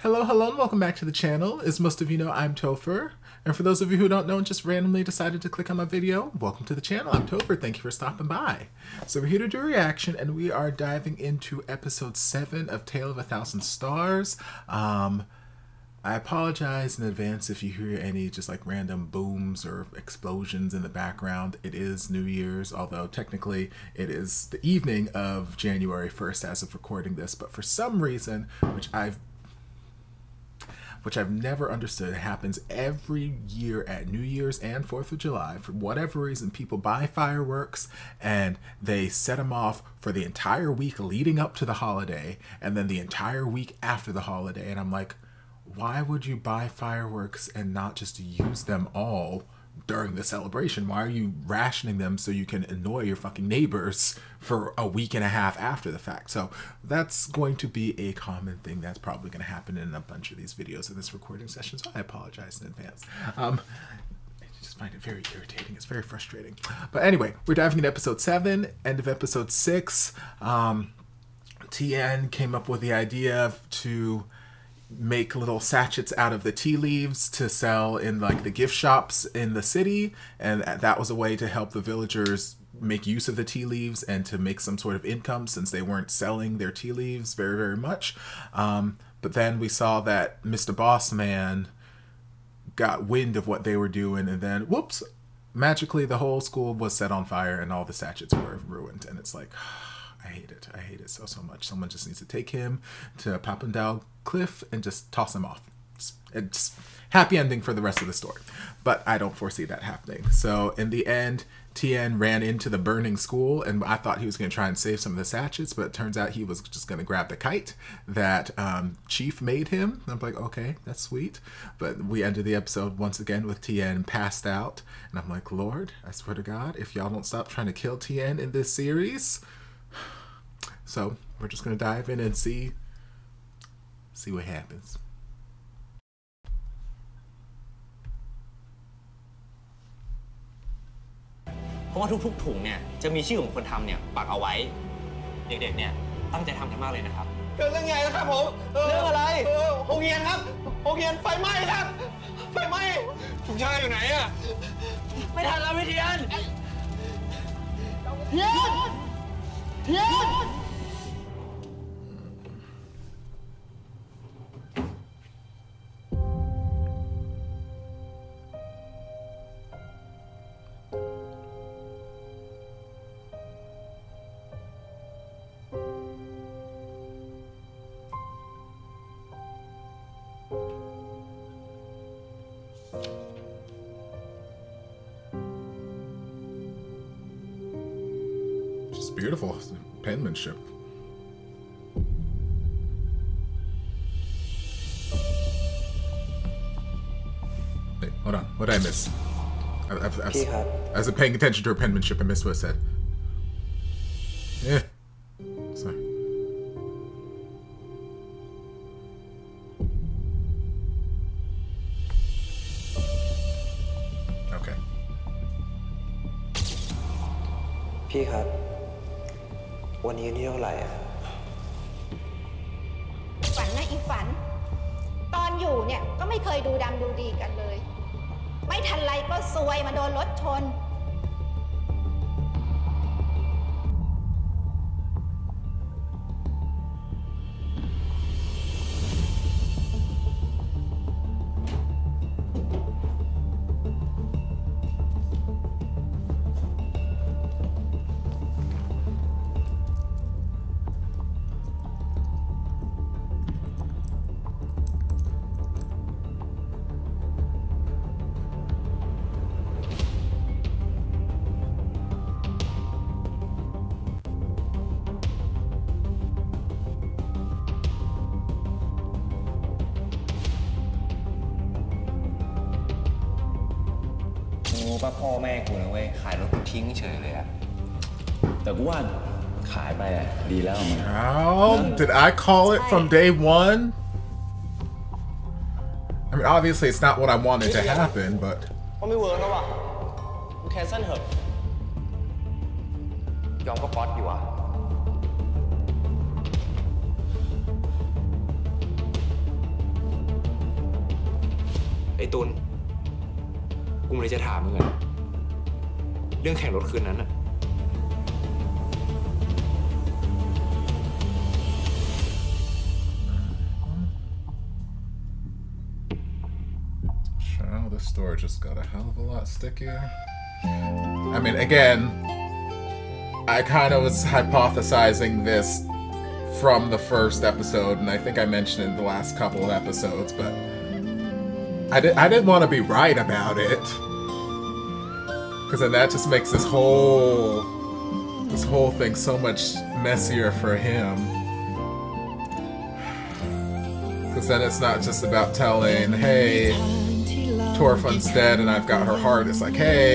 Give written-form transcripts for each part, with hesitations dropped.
Hello, hello, and welcome back to the channel. As most of you know, I'm Topher. And for those of you who don't know and just randomly decided to click on my video, welcome to the channel. I'm Topher. Thank you for stopping by. So we're here to do a reaction, and we are diving into episode 7 of Tale of a Thousand Stars. I apologize in advance if you hear any just like random booms or explosions in the background. It is New Year's, although technically it is the evening of January 1st as of recording this. But for some reason, which I've never understood, it happens every year at New Year's and 4th of July. For whatever reason, people buy fireworks and they set them off for the entire week leading up to the holiday and then the entire week after the holiday. And I'm like, why would you buy fireworks and not just use them all during the celebration? Why are you rationing them so you can annoy your fucking neighbors for a week and a half after the fact? So that's going to be a common thing that's probably going to happen in a bunch of these videos in this recording session, so I apologize in advance. I just find it very irritating. It's very frustrating. But anyway, we're diving into episode 7, end of episode 6. Tien came up with the idea to make little sachets out of the tea leaves to sell in like the gift shops in the city, and that was a way to help the villagers make use of the tea leaves and to make some sort of income since they weren't selling their tea leaves very much. But then we saw that Mr. Bossman got wind of what they were doing, and then whoops, magically the whole school was set on fire and all the sachets were ruined. And it's like, I hate it. I hate it so much. Someone just needs to take him to Papandao Cliff and just toss him off. It's happy ending for the rest of the story. But I don't foresee that happening. So in the end, Tien ran into the burning school, and I thought he was going to try and save some of the sachets, but it turns out he was just going to grab the kite that Chief made him. I'm like, okay, that's sweet. But we ended the episode once again with Tien passed out. And I'm like, Lord, I swear to God, if y'all don't stop trying to kill Tien in this series. So we're just going to dive in and see what happens. เพราะว่าทุกๆถุงเนี่ยจะมีชื่อของคนทำเนี่ยปักเอาไว้เด็กๆเนี่ยตั้งใจทำกันมากเลยนะครับเรื่องใหญ่นะครับผมเรื่องอะไรโรงเรียนครับโรงเรียนไฟไหม้ครับไฟไหม้ถุงชาอยู่ไหนอะไม่ทันแล้วพี่เทียน Just beautiful penmanship. Wait, hold on. What did I miss? I was paying attention to her penmanship. I missed what it said. Yeah. Sorry. Okay. พี่ครับวันนี้นี่เท่าไหร่อะฝันนะอีฝันตอนอยู่เนี่ยก็ไม่เคยดูดำดูดีกันเลยไม่ทันไรก็ซวยมาโดนรถชน ว่าพ่อแม่กูนะเว้ยขายรถกูทิ้งเฉยเลยอะแต่กูว่าขายไปอะดีแล้วมัน How did I call it from day one? I mean, obviously it's not what I wanted to happen, but ก็ไม่เวิร์กแล้วว่ะกูแคนเซิลเถอะยอมก็ป๊อตอยู่ว่ะ I ไอ้ตุลกูเลยจะถามมึงอะเรื่องแข่งรถคืนนั้นอะ Wow, this store just got a hell of a lot stickier. I mean, again, I kind of was hypothesizing this from the first episode, and I think I mentioned it in the last couple of episodes, but I didn't want to be right about it, because then that just makes this whole thing so much messier for him. Because then it's not just about telling, hey, Torfun's dead and I've got her heart. It's like, hey,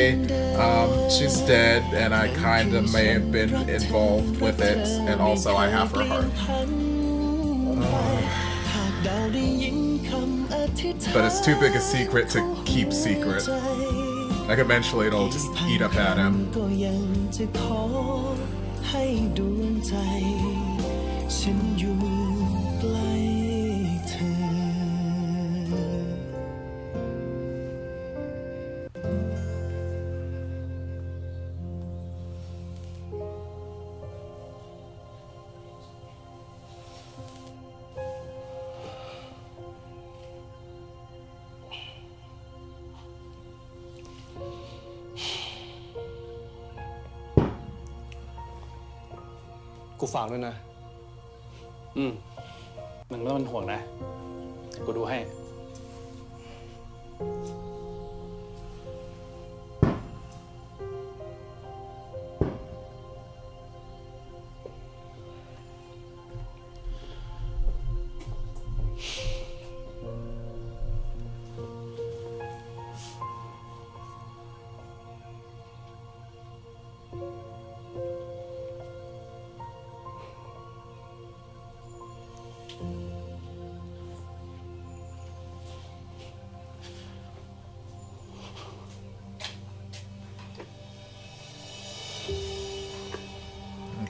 she's dead and I kind of may have been involved with it, and also I have her heart. But it's too big a secret to keep secret. Like eventually it'll just eat up at him.กูฝากด้วยนะมึงไม่ต้องเป็นห่วงนะกูดูให้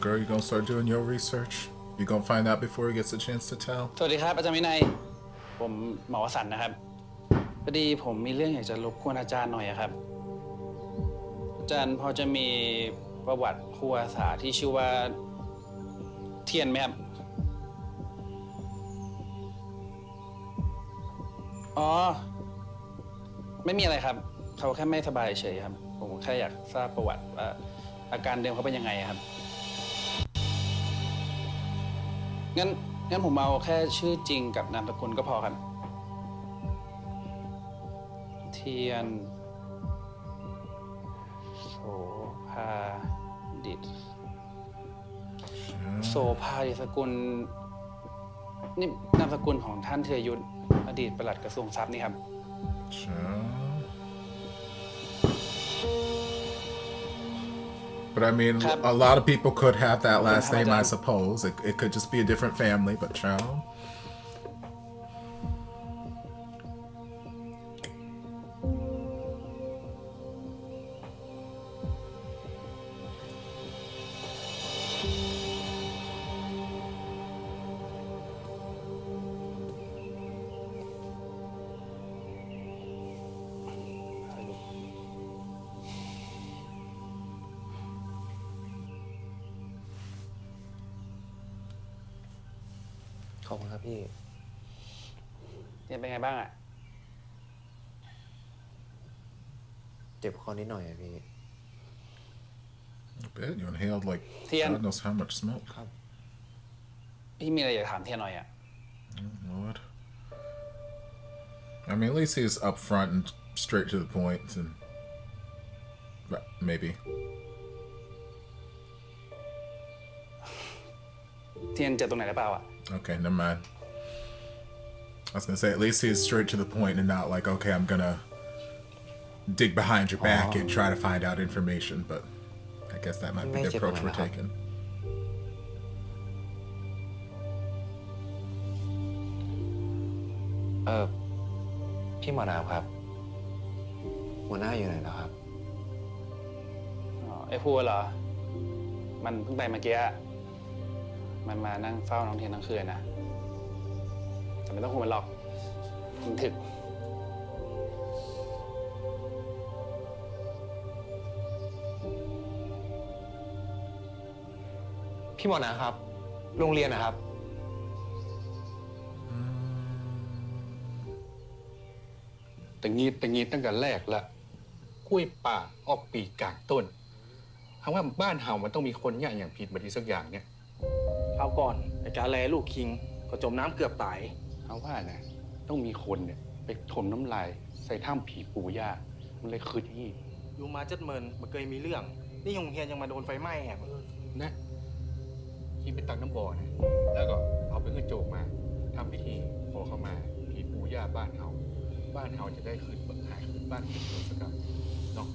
Girl, you gonna start doing your research? You gonna find out before he gets a chance to tell? สวัสดีครับอาจารย์วินัยผมหมอวสันต์นะครับพอดีผมมีเรื่องอยากจะรบกวนอาจารย์หน่อยครับอาจารย์พอจะมีประวัติครูอาสาที่ชื่อว่าเทียนไหมครับอ๋อไม่มีอะไรครับเขาแค่ไม่สบายเฉยครับผมแค่อยากทราบประวัติว่าอาการเดิมเขาเป็นยังไงครับงั้นผมเอาแค่ชื่อจริงกับนามสกุลก็พอครับเทียนโสภาดิษฐ์โสภาดิษฐ์สกุลนี่นามสกุลของท่านธีรยุทธอดีตปลัดกระทรวงทรัพย์นี่ครับ But I mean, a lot of people could have that last name, I suppose. It could just be a different family, but child.ขอบคุณครับพี่เรียนเป็นไงบ้างอะเจ็บคอนิดหน่อยอะพี่ I bet you inhaled like God knows how much smoke. ครับพี่มีอะไรอยากถามเทียนหน่อยอะ Lord. I mean, at least he's upfront and straight to the point, and maybe. เทียนเจ็บตรงไหนหรือเปล่าอะ Okay, never mind. I was gonna say, at least he's straight to the point and not like, okay, I'm gonna dig behind your back and try to find out information, but I guess that might be the approach we're taking. พี่หมอดาวครับหัวหน้าอยู่ไหนแล้วครับไอ้พูดเหรอมันเพิ่งไปเมื่อกี้มันมานั่งเฝ้าน้องเทียนทั้งคืนนะแต่ไม่ต้องห่วงมันหรอกมันถึก พี่หมอนะครับโรงเรียนนะครับแต่งี้ตั้งแต่แรกละกล้วยป่าออกปีกกลางต้นคำว่าบ้านเฮามันต้องมีคนอย่างผิดบันทีสักอย่างเนี่ยเอาก่อนไอ้กาแลลูกคิงก็จมน้ำเกือบตายเอาว่านะต้องมีคนเนี่ยไปถมน้ำลายใส่ถ้ำผีปู่ย่ามันเลยคืนที่อยู่มา7 เมินมันเคยมีเรื่องนี่โรงเรียนยังมาโดนไฟไหม้แหบนะที่ไปตักน้ำบ่อนะแล้วก็เอาไปขึ้นโจกมาทำพิธีขอเข้ามาผีปู่ย่าบ้านเฮาจะได้คืนหายคืนบ้านคืนเมืองสักกันเนาะ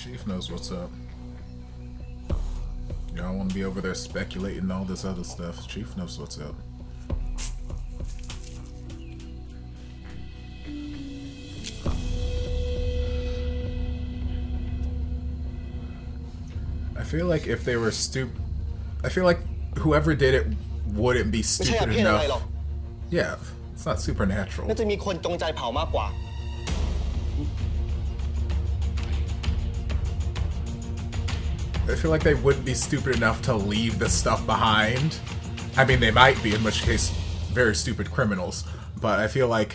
Chief knows what's up. Y'all want to be over there speculating all this other stuff. Chief knows what's up. I feel like if they were stupid, I feel like whoever did it wouldn't be stupid enough. Yeah, it's not supernatural. น่าจะมีคนจงใจเผามากกว่าI feel like they wouldn't be stupid enough to leave the stuff behind. I mean, they might be, in which case, very stupid criminals. But I feel like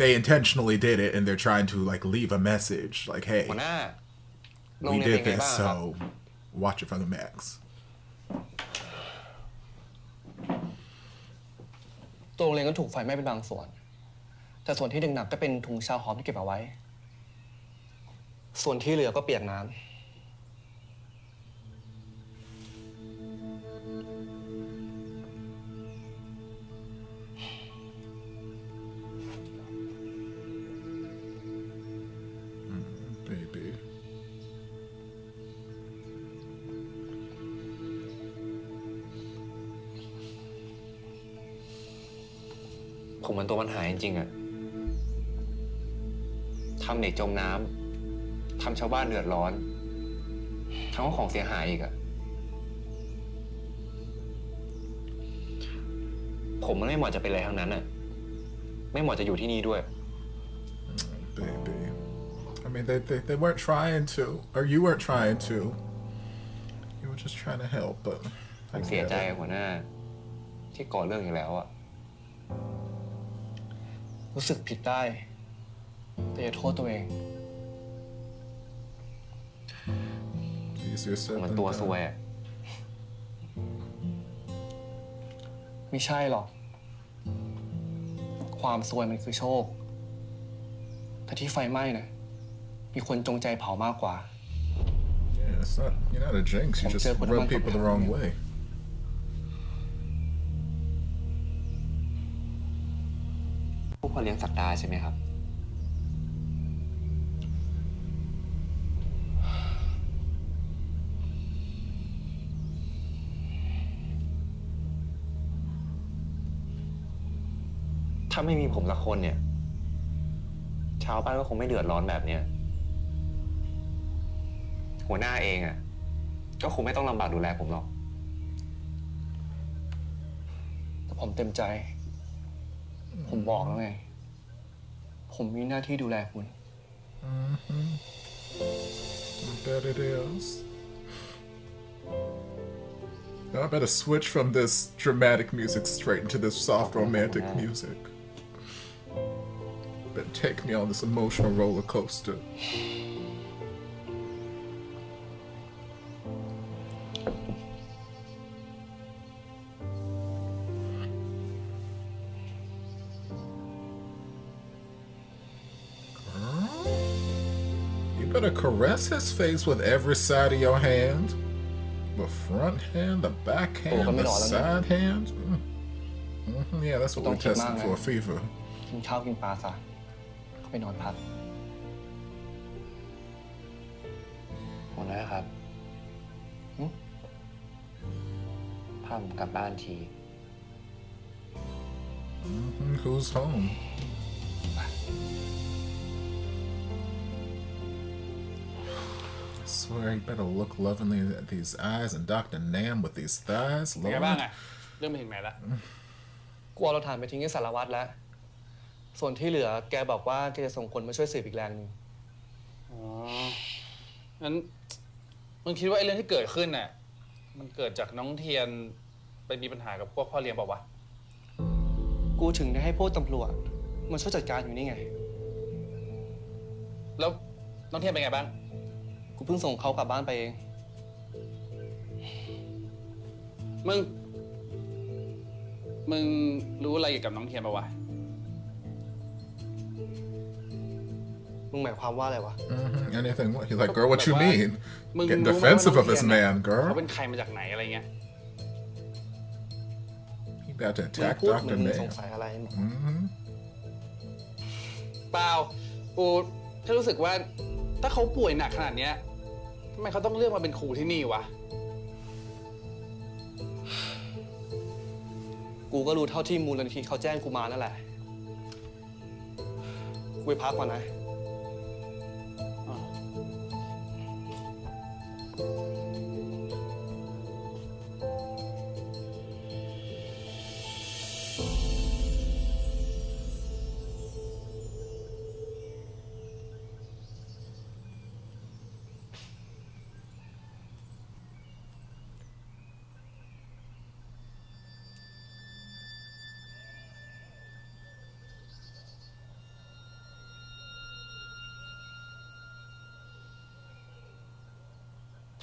they intentionally did it, and they're trying to like leave a message, like, "Hey, we did this, so watch it from the max." ตัวโรงเรียนก็ถูกไฟไหม้เป็นบางส่วนแต่ส่วนที่หนักก็เป็นถุงชาวหอมที่เก็บเอาไว้ส่วนที่เหลือก็เปียกน้ำผมมันตัวปัญหาจริงๆอะทำเด็กจมน้ำทำชาวบ้านเดือดร้อนทำของเสียหายอีกอะผมมันไม่เหมาะจะเป็นอะไรทั้งนั้นอะไม่เหมาะจะอยู่ที่นี่ด้วย Baby, I mean, they weren't trying to, or you weren't trying to. You were just trying to help, but ผมเสียใจหัวหน้าที่ก่อเรื่องอีกแล้วอะรู้สึกผิดได้แต่อย่าโทษตัวเองมันตัวซวยอะไม่ใช่หรอกความซวยมันคือโชคแต่ที่ไฟไหม้นะมีคนจงใจเผามากกว่า Yeah, it's not, you're not a jinx. You just rub people the wrong way. พวกพ่อเลี้ยงสัตว์ดาใช่ไหมครับถ้าไม่มีผมสักคนเนี่ยชาวบ้านก็คงไม่เดือดร้อนแบบเนี้ยหัวหน้าเองอ่ะก็คงไม่ต้องลำบากดูแลผมหรอกแต่ผมเต็มใจผมบอกแล้วไงผมมีหน้าที่ดูแลคุณ Bet it is. Now I better switch from this dramatic music straight into this soft romantic music. But take me on this emotional roller coaster. Better caress his face with every side of your hand. The front hand, the back hand, the side hand. Yeah, that's what we're testing for, fever. กินข้าวกินปลาซะเขาไปนอนพักหัวหน้าครับพาผมกลับบ้านที Who's home? swear you better look lovingly at these eyes and Dr. Nam with these thighs. เป็นไง Lord. บ้างอะเรื่องไปถึงไหนละ กลัวเราฐานไปทิ้งที่สารวัตรแล้วส่วนที่เหลือแกบอกว่าแกจะส่งคนมาช่วยสืบอีกแรงหนึ่งอ๋องั้นมึงคิดว่าไอ้เรื่องที่เกิดขึ้นน่ะมันเกิดจากน้องเทียนไปมีปัญหากับพวกพ่อเลี้ยงเปล่าวะกูถึงได้ให้พวกตำรวจมาช่วยจัดการอยู่นี่ไงแล้วน้องเทียนเป็นไงบ้างกูเพิ่งส่งเขากลับบ้านไปเองมึงรู้อะไรเกี่ยวกับน้องเทียนป่าวะมึงหมายความว่าอะไรวะ Anything? What? He's like, girl, what you mean? Getting defensive of this man, girl. เขาเป็นใครมาจากไหนอะไรเงี้ย He about to มึง attack พูดเหมือน Dr. มึงสง Nam. สัยอะไร เปล่ากูแค่รู้สึกว่าถ้าเขาป่วยหนักขนาดเนี้ยทำไมเขาต้องเลือกมาเป็นครูที่นี่วะกูก็รู้เท่าที่มูลนิธิเขาแจ้งกูมานั่นแหละกูไปพักก่อนนะ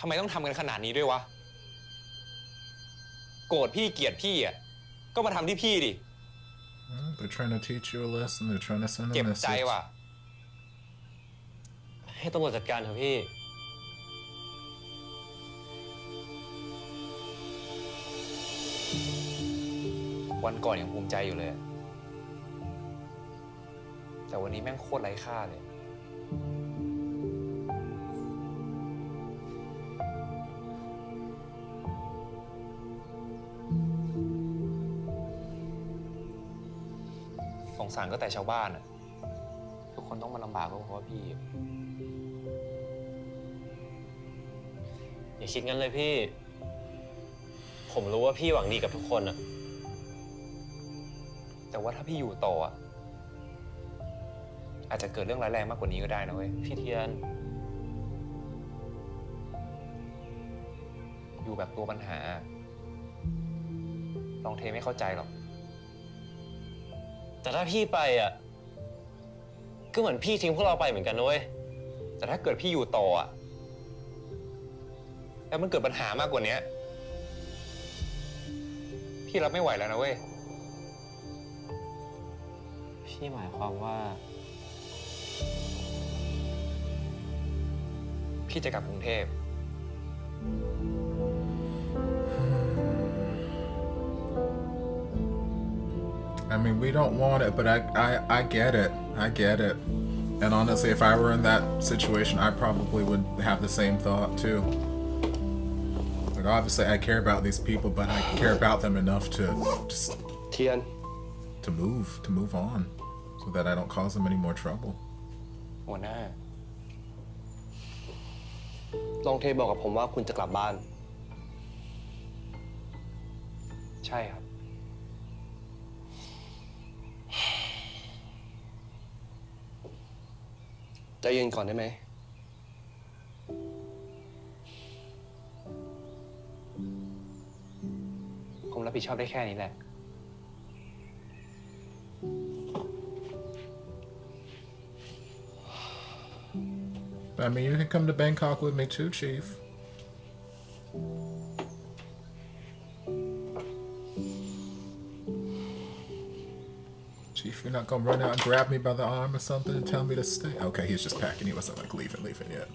ทำไมต้องทำกันขนาดนี้ด้วยวะโกรธพี่เกลียดพี่อ่ะก็มาทำที่พี่ดิ They're trying to teach you a lesson. They're trying to send a เจ็บใจ message. ว่ะให้ตำรวจจัดการเถอะพี่วันก่อนยังภูมิใจอยู่เลยแต่วันนี้แม่งโคตรไร้ค่าเลยสงสารก็แต่ชาวบ้านอะทุกคนต้องมาลำบากก็เพราะว่าพี่อย่าคิดงั้นเลยพี่ผมรู้ว่าพี่หวังดีกับทุกคนอะแต่ว่าถ้าพี่อยู่ต่ออะอาจจะเกิดเรื่องร้ายแรงมากกว่านี้ก็ได้นะเว้ยพี่เทียนอยู่แบบตัวปัญหาลองเทไม่เข้าใจหรอกแต่ถ้าพี่ไปอ่ะก็เหมือนพี่ทิ้งพวกเราไปเหมือนกันนะเว้ยแต่ถ้าเกิดพี่อยู่ต่ออ่ะแล้วมันเกิดปัญหามากกว่านี้พี่รับไม่ไหวแล้วนะเว้ยพี่หมายความว่าพี่จะกลับกรุงเทพI mean, we don't want it, but I get it. I get it. And honestly, if I were in that situation, I probably would have the same thought too. Like, obviously, I care about these people, but I care about them enough to just เทียน to move on, so that I don't cause them any more trouble. หัวหน้า ลองเทบอกกับผมว่าคุณจะกลับบ้าน ใช่ครับ ใจเย็นก่อนได้ไหมผมรับผิดชอบได้แค่นี้แหละ I mean, you can come to Bangkok with me too, Chief. Chief, you're not gonna run out and grab me by the arm or something and tell me to stay? Okay, he's just packing. He wasn't like leaving yet.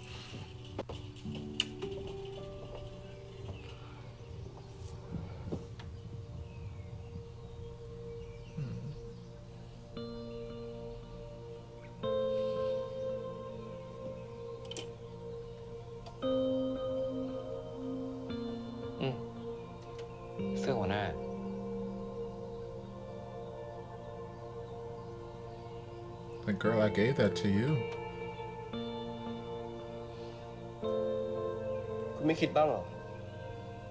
The girl, I gave that to you. คุณไม่คิดบ้างหรอ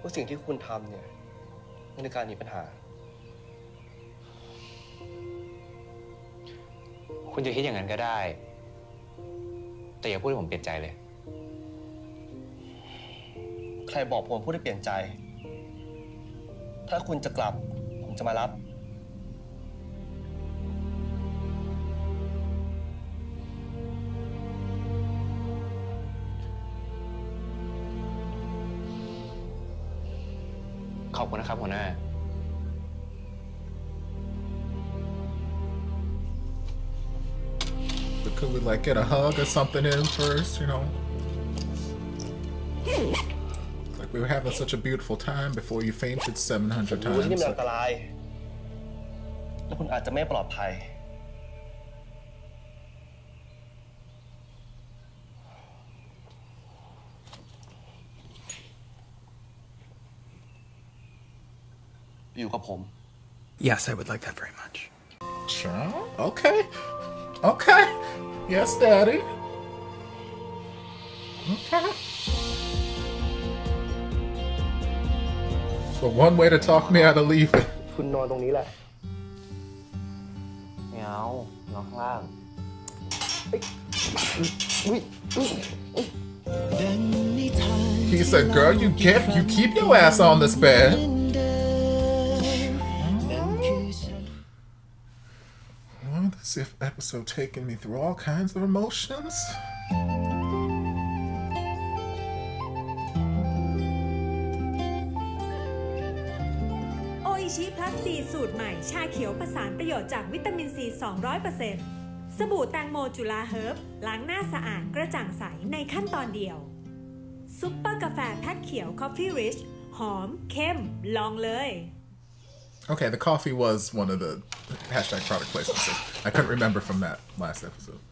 ว่าสิ่งที่คุณทำเนี่ยในการหนีปัญหาคุณจะคิดอย่างนั้นก็ได้แต่อย่าพูดให้ผมเปลี่ยนใจเลยใครบอกผมพูดให้เปลี่ยนใจถ้าคุณจะกลับผมจะมารับขอบคุณนะครับหัวหน้า But could we like get a hug or something in first, you know? Like we were having such a beautiful time before you fainted 700 times. ที่นี่มันอันตรายและคุณอาจจะไม่ปลอดภัยอยู่กับผม Yes, I would like that very much. Sure. Okay. Okay. Yes, Daddy. Okay. So one way to talk me out of leaving. คุณนอนตรงนี้แหละ ไม่เอานอนข้างล่าง He said, girl, you keep your ass on this bed. Well, this episode taking me through all kinds of emotions. โออิชิพลัสซีสูตรใหม่ชาเขียวผสานประโยชน์จากวิตามินซี 200% สบู่แตงโมจุฬาเฮิร์บล้างหน้าสะอาดกระจ่างใสในขั้นตอนเดียวซุปเปอร์กาแฟแพ็คเขียว Coffee Rich หอมเข้มลองเลย Okay, the coffee was one of the hashtag product placements. I couldn't remember from that last episode.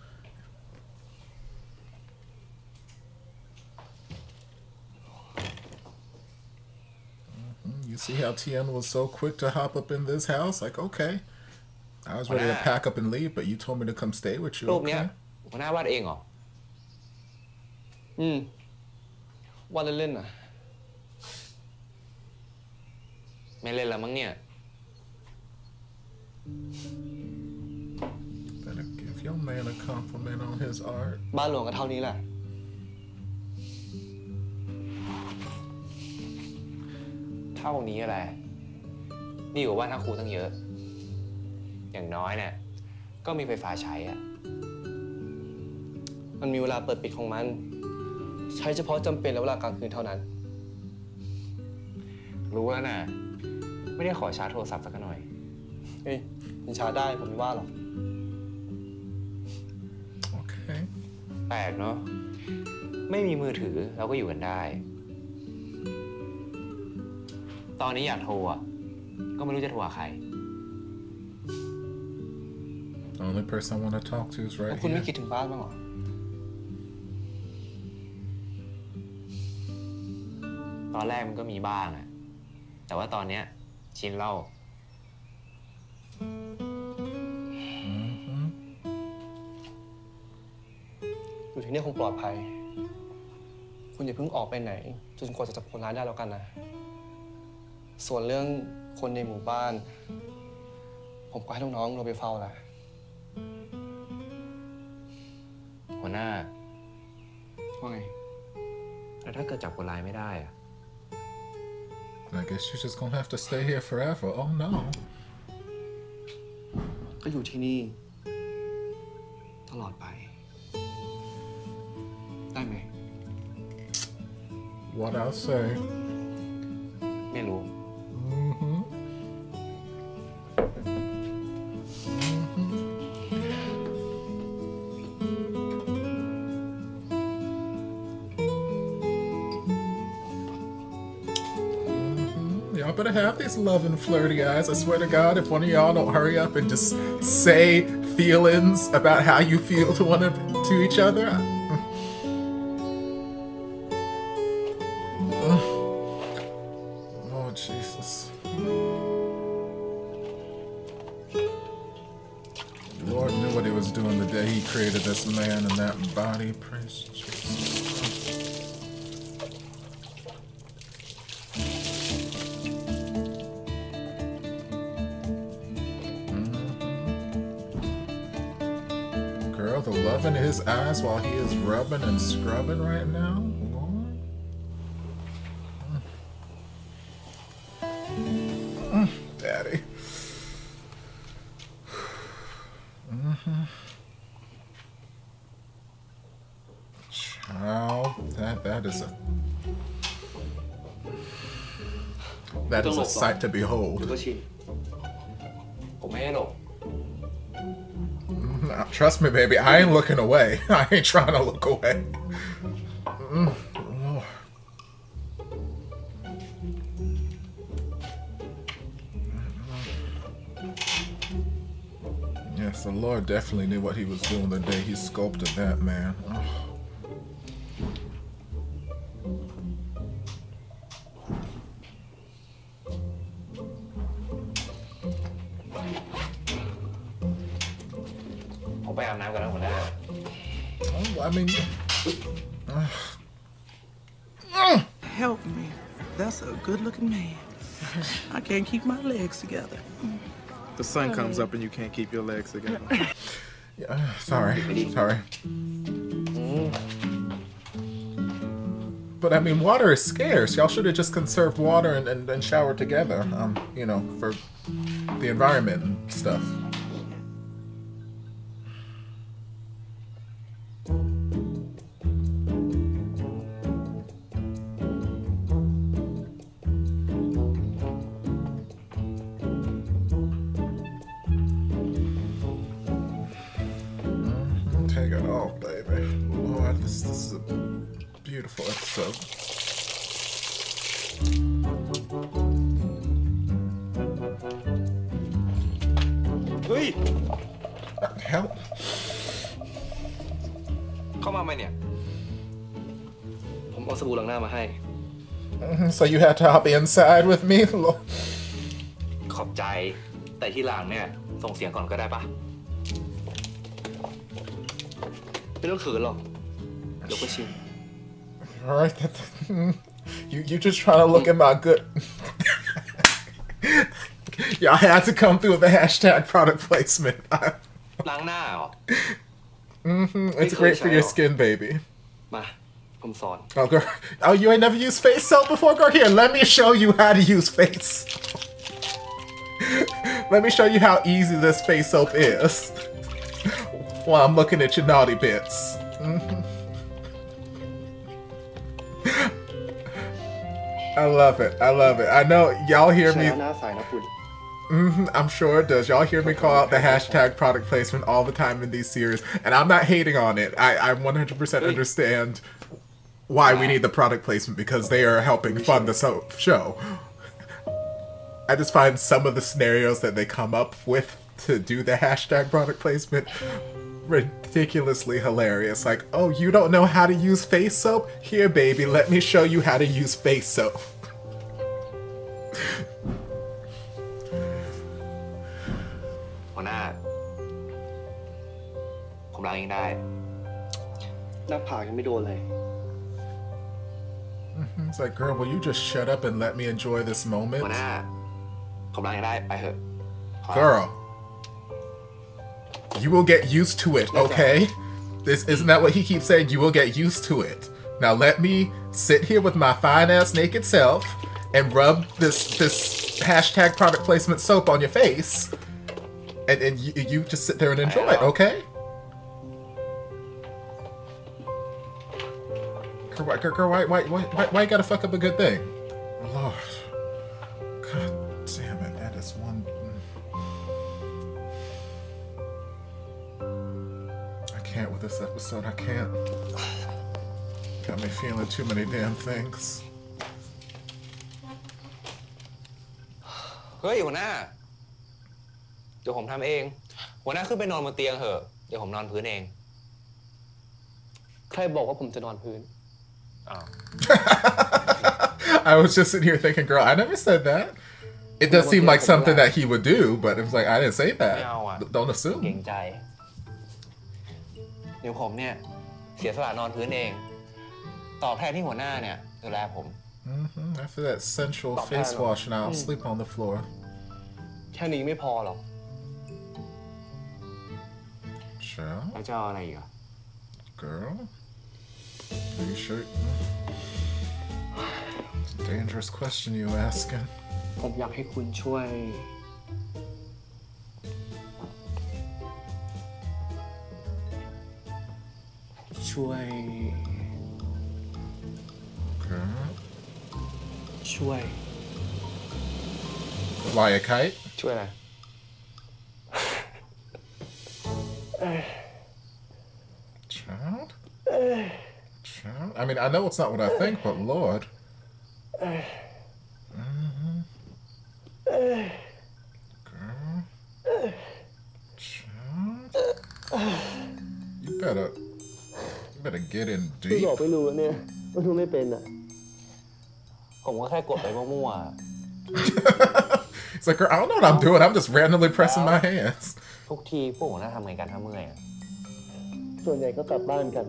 You see how Tien was so quick to hop up in this house? Like, okay. I was ready to pack up and leave, but you told me to come stay with you. รูปเนี้ยหัวหน้าวาดเองเหรอวาดเล่นๆน่ะ ไม่เล่นแล้วมั้งเนี่ย Better give your man a compliment on his art. บ้านหลวงก็เท่านี้แหละ เท่านี้อะไรดีกว่าบ้านท่าครูตั้งเยอะ อย่างน้อยเนี่ยก็มีไฟฟ้าใช้อ่ะ มันมีเวลาเปิดปิดของมัน ใช้เฉพาะจำเป็นและเวลากลางคืนเท่านั้น รู้แล้วนะไม่ได้ขอชาร์จโทรศัพท์สักหน่อย เฮ้ยคุณชาร์จได้ผมไม่ว่าหรอก โอเค แปลกเนาะไม่มีมือถือเราก็อยู่กันได้ ตอนนี้อยากโทรอ่ะก็ไม่รู้จะโทรหาใคร The only person I want to talk to is right คุณไม่ here. คิดถึงบ้านบ้างหรอ ตอนแรกมันก็มีบ้างอะแต่ว่าตอนเนี้ยชินเล่า อยู่ที่นี่คงปลอดภัย คุณอย่าเพิ่งออกไปไหนจนกว่าจะจับคนร้ายได้แล้วกันนะ ส่วนเรื่องคนในหมู่บ้าน ผมก็ให้น้องๆเราไปเฝ้าแหละ หัวหน้า ว่าไง แล้วถ้าเกิดจับคนร้ายไม่ได้อะ I guess you're just gonna have to stay here forever. Oh no. ก็อยู่ที่นี่ตลอดไป ได้ไหม What I'll say. ไม่รู้ Y'all better have these loving, flirty eyes. I swear to God, if one of y'all don't hurry up and just say feelings about how you feel to each other. Oh, Jesus. The Lord knew what he was doing the day he created this man in that body. Praise Jesus. rubbing his eyes while he is rubbing and scrubbing right now? Daddy. Child, that is a sight to behold. Trust me, baby, I ain't looking away. I ain't trying to look away. Yes, the Lord definitely knew what he was doing the day he sculpted that man. Oh. I mean, help me. That's a good-looking man. I can't keep my legs together. The sun comes up and you can't keep your legs together. Yeah, sorry. But I mean, water is scarce. Y'all should have just conserved water and showered together. You know, for the environment and stuff. Take it off, baby. Lord, this is a beautiful episode. Hey! Help. Come on, man. So you had to hop inside with me? ขอบใจแต่ที่หลังเนี่ยส่งเสียงก่อนก็ได้ปะไม่ต้องขืนหรอกเดี๋ยวก็ชิม Alright, you just trying to look at my good. Y'all had to come through with the hashtag product placement. ล้างหน้าเหรอ It's great for your skin, baby. มาผมสอน Oh, girl. Oh, you ain't never used face soap before? Girl, here, let me show you how to use face. Let me show you how easy this face soap is. While I'm looking at your naughty bits. I love it. I love it. I know y'all hear me. I'm sure it does. Y'all hear me call out the hashtag product placement all the time in these series, and I'm not hating on it. I 100% understand why we need the product placement because they are helping fund the show. I just find some of the scenarios that they come up with to do the hashtag product placement ridiculously hilarious. Like, oh, you don't know how to use face soap? Here, baby, let me show you how to use face soap. It's like, girl, will you just shut up and let me enjoy this moment? Girl, you will get used to it, okay? Isn't that what he keeps saying? You will get used to it. Now let me sit here with my fine-ass naked self and rub this hashtag product placement soap on your face, and you just sit there and enjoy it, okay? Girl, why you gotta fuck up a good thing? Lord. God damn it, that is one... I can't with this episode, I can't. Got me feeling too many damn things. เฮ้ยหัวหน้าเดี๋ยวผมทำเองหัวหน้าขึ้นไปนอนบนเตียงเถอะเดี๋ยวผมนอนพื้นเองใครบอกว่าผมจะนอนพื้น I was just sitting here thinking, girl, I never said that. It does seem like something that he would do, but it was like, I didn't say that. Don't assume. เกรงใจเดี๋ยวผมเนี่ยเสียสละนอนพื้นเองตอบแทนที่หัวหน้าเนี่ยดูแลผม After that sensual face wash, and I'll sleep on the floor. แค่นี้ไม่พอหรอก Sure. แล้วจะเอาอะไรอีกอ่ะ Girl, are you sure? It's a dangerous question you asking. ผมอยากให้คุณช่วย Girl. ช่วย Fly a kite? ช่วยอะไร Child? Child? I mean, I know it's not what I think, but Lord. Girl. Child. You better get in พี่ deep. บอกไม่รู้เนี่ยว่าทูไม่เป็นอ่ะ ผมก็แค่กดไปมั่ว It's like, girl, I don't know what I'm doing. I'm just randomly pressing my hands. ๆทุกทีพวกหัวหน้าทำไงกันถ้าเมื่อยอะ ส่วนใหญ่ก็กลับบ้านกัน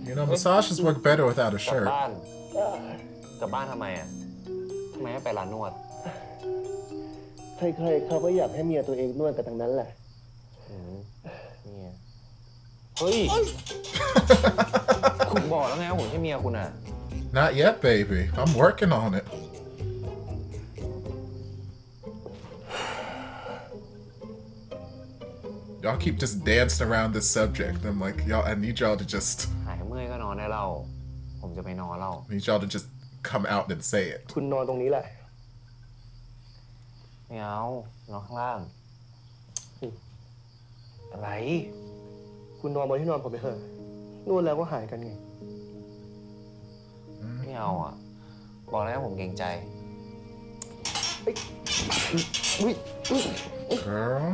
You know, massages work better without a กลับ shirt. บ้านทำไมอ่ะทำไมไม่ไปร้านนวด ใครๆเขาก็อยากให้เมียตัวเองนวดกันทั้งนั้นแหละ เนี่ยเฮ้ย คุณบอกแล้วไงว่าผมใช่เมียคุณอ่ะ Not yet, baby. I'm working on it. Y'all keep just dancing around this subject. I'm like, y'all, I need y'all to just... หายเมื่อยก็นอนได้แล้วผมจะไปนอนแล้ว I need y'all to just come out and say it. คุณนอนตรงนี้แหละ ไม่เอานอนข้างล่าง อะไร คุณนอนบนที่นอนผมไปเถอะนวดแล้วก็หายกันไง ไม่เอาอ่ะ บอกแล้วผมเกรงใจ Girl,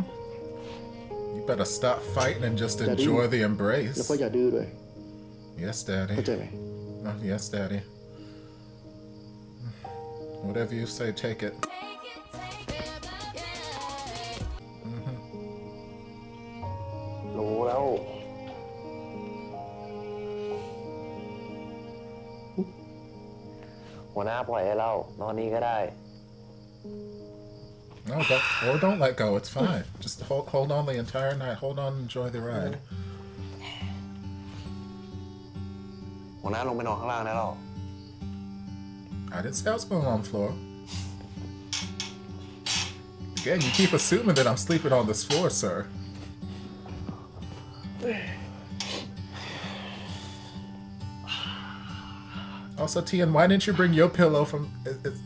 you better stop fighting and just enjoy the แล้ว embrace. ก็อย่าดื้อด้วย Yes, Daddy. เข้าใจไหม Oh, yes, Daddy. Whatever you say, take it. รู้แล้ว หัวหน้าปล่อยให้เรานอนนี่ก็ได้ No, don't let go. It's fine. Just hold on the entire night. Hold on and enjoy the ride. หัวหน้าลงไปนอนข้างล่างได้แล้ว I didn't say I was going on the floor. Again, you keep assuming that I'm sleeping on this floor, sir. Also, Tian, why didn't you bring your pillow from...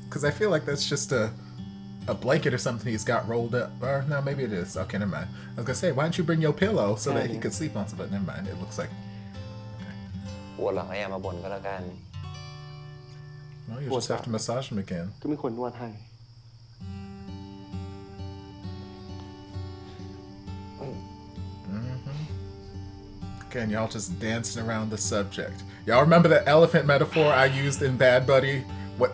Because I feel like that's just a blanket or something he's got rolled up. Or, no, maybe it is. Okay, never mind. I was going to say, why didn't you bring your pillow so that he could sleep on it? But never mind. It looks like... ปวดหลังอย่ามาบ่นก็แล้วกัน No, you just have to massage him again. ก็มีคนนวดให้ Again, y'all just dancing around the subject. Y'all remember the elephant metaphor I used in Bad Buddy? What?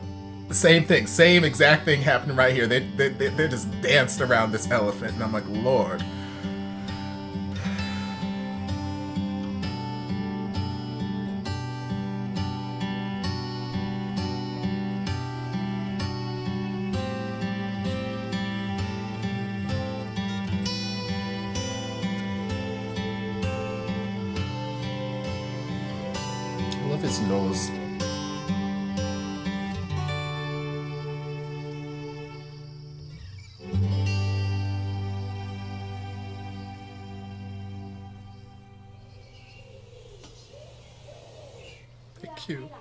Same thing. Same exact thing happening right here. They just danced around this elephant, and I'm like, Lord. I love his nose. They're cute.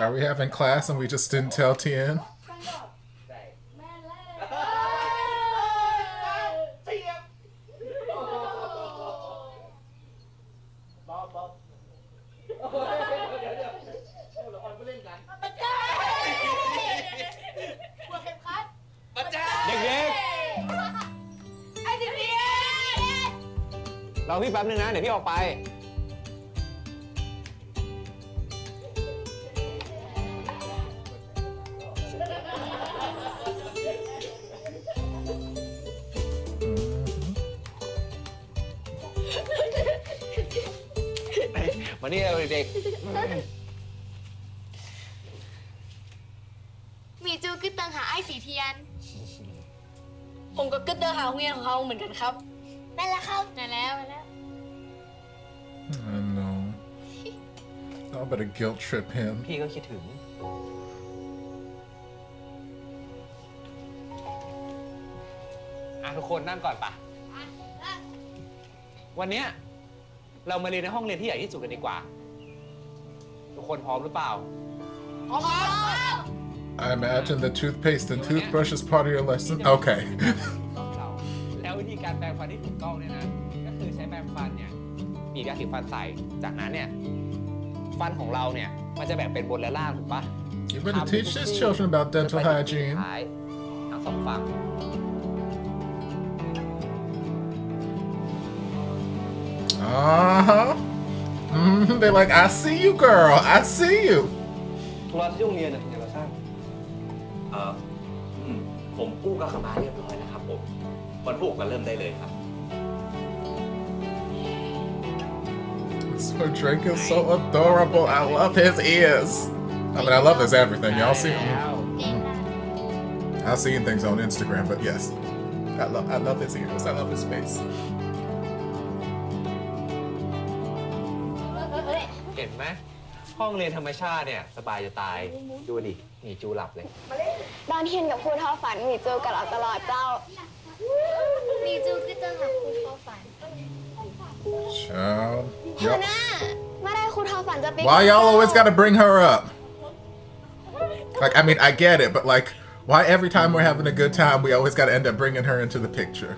Are we having class and we just didn't tell Tien?เราพี่แป๊บนึงนะเดี๋ยวพี่ออกไป มานี่ นี่เอาเด็กมีจูกึดเติงหาไอ้สีเทียนผมก็กึดเติงหาโรงเรียนของเขาเหมือนกันครับนั่นแหละครับนั่นแล้ว I know. I'm about to guilt trip him. พี่ก็คิดถึงทุกคนนั่งก่อนปะวันนี้เรามาเรียนในห้องเรียนที่ใหญ่ที่สุดกันดีกว่าทุกคนพร้อมหรือเปล่าพร้อม I imagine the toothpaste and toothbrush is part of your lesson. Okay. แล้ววิธีการแปรงฟันที่ถูกต้องเนี่ยนะก็คือใช้แปรงฟันเนี่ยบีบยาสีฟันใส่จากนั้นเนี่ยฟันของเราเนี่ยมันจะแบ่งเป็นบนและล่างถูกปะ You better teach these children about dental hygiene. ทั้งสองฝั่งThey're like, I see you, girl. I see you. ธุระที่โรงเรียนถึงจะมาสร้างผมกู้ก็ขมาเรียบร้อยนะครับผมวันพรุ่งก็เริ่มได้เลยครับ This drink is so adorable. I love his ears. I mean, I love his everything. Y'all see him? I've seen things on Instagram, but yes, I love his ears. I love his face. เห็นไหมห้องเรียนธรรมชาติเนี่ยสบายจะตายดูดิหมีจูหลับเลยตอนเทียนกับครูทอฝันมีจูกับเราตลอดเจ้ามีจูก็ต้องกับครูทอฝัน Child. ไม่ได้ครูทอฝันจะไป Why y'all always gotta bring her up? Like, I mean, I get it, but like, why every time we're having a good time, we always gotta end up bringing her into the picture?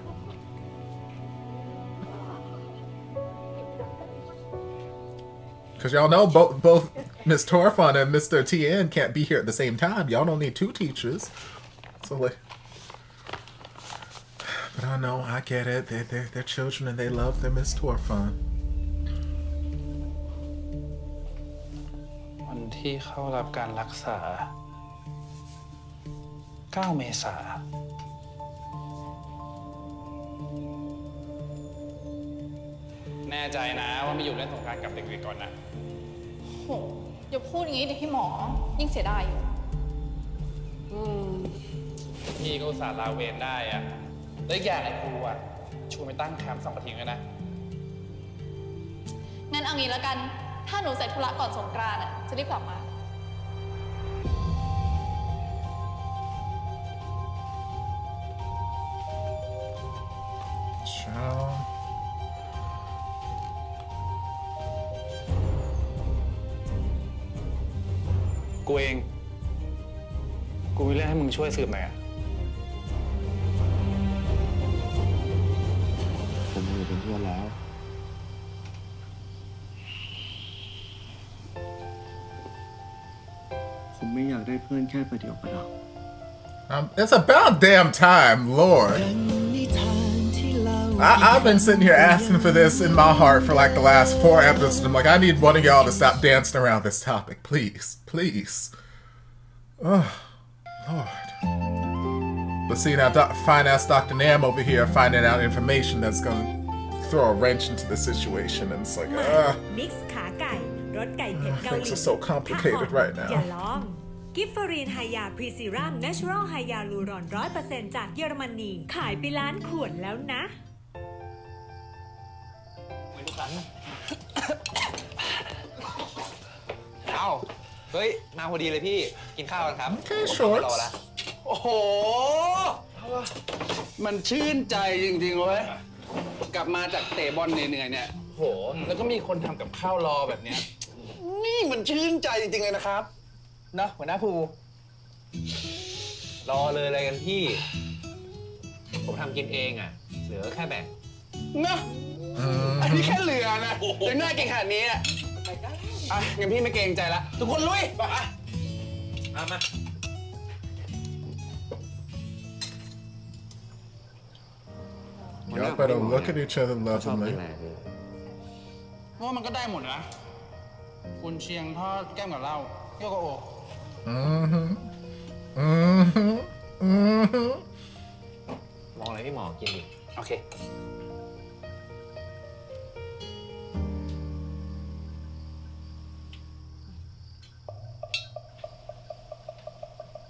Because y'all know both Miss Torfun and Mr. TN can't be here at the same time. Y'all don't need two teachers. So like, but I know, I get it. They're children and they love their Miss Torfun. วันที่เข้ารับการรักษา 9 เมษายน แน่ใจนะว่าไม่อยู่เล่นสงกรานต์กับเด็กๆก่อนนะโหอย่าพูดอย่างนี้เดี๋ยวพี่หมอยิ่งเสียดายอยู่พี่ก็อุตส่าห์ลาเวรได้อะแล้วอย่างไอ้ครูอะชวนไปตั้งแคมป์2 อาทิตย์เลยนะงั้นเอางี้แล้วกันถ้าหนูเสร็จธุระก่อนสงกรานต์จะรีบกลับมากูเอง กูมีเรื่องให้มึงช่วยสืบหน่อยอะผมอยู่เป็นเพื่อนแล้ว ผมไม่อยากได้เพื่อนแค่ประเดี๋ยวประดาว It's about damn time, Lord. I've been sitting here asking for this in my heart for like the last 4 episodes. I'm like, I need one of y'all to stop dancing around this topic. Please. Please. Oh, Lord. But see, now fine-ass Dr. Nam over here finding out information that's going to throw a wrench into the situation. And it's like, things are so complicated right now. กิฟฟอรีนไฮยาพรีซีรัมเนเชอรัลไฮยาลูรอน 100% จากเยอรมนีขายไปล้านขวดแล้วนะเอ้าเฮ้ยมาพอดีเลยพี่กินข้าวกันครับรอแล้วโอ้โหมันชื่นใจจริงๆเว้ยกลับมาจากเตะบอลเหนื่อยๆเนี่ยโหแล้วก็มีคนทำกับข้าวรอแบบเนี้ยนี่มันชื่นใจจริงๆเลยนะครับเนาะหัวหน้าภูรอเลยอะไรกันพี่ผมทำกินเองอ่ะเหลือแค่แบ่งเนาะอันนี้แค่เหลือนะยังน่าเก่งขนาดนี้อ่ะงั้นพี่ไม่เกรงใจละทุกคนลุยมาY'all better look at each other lovingly. ว่ามันก็ได้หมดนะคุณเชียงทอดแก้มกับเหล้าเกี่ยวกับโอมองอะไรพี่หมอกินดิโอเค I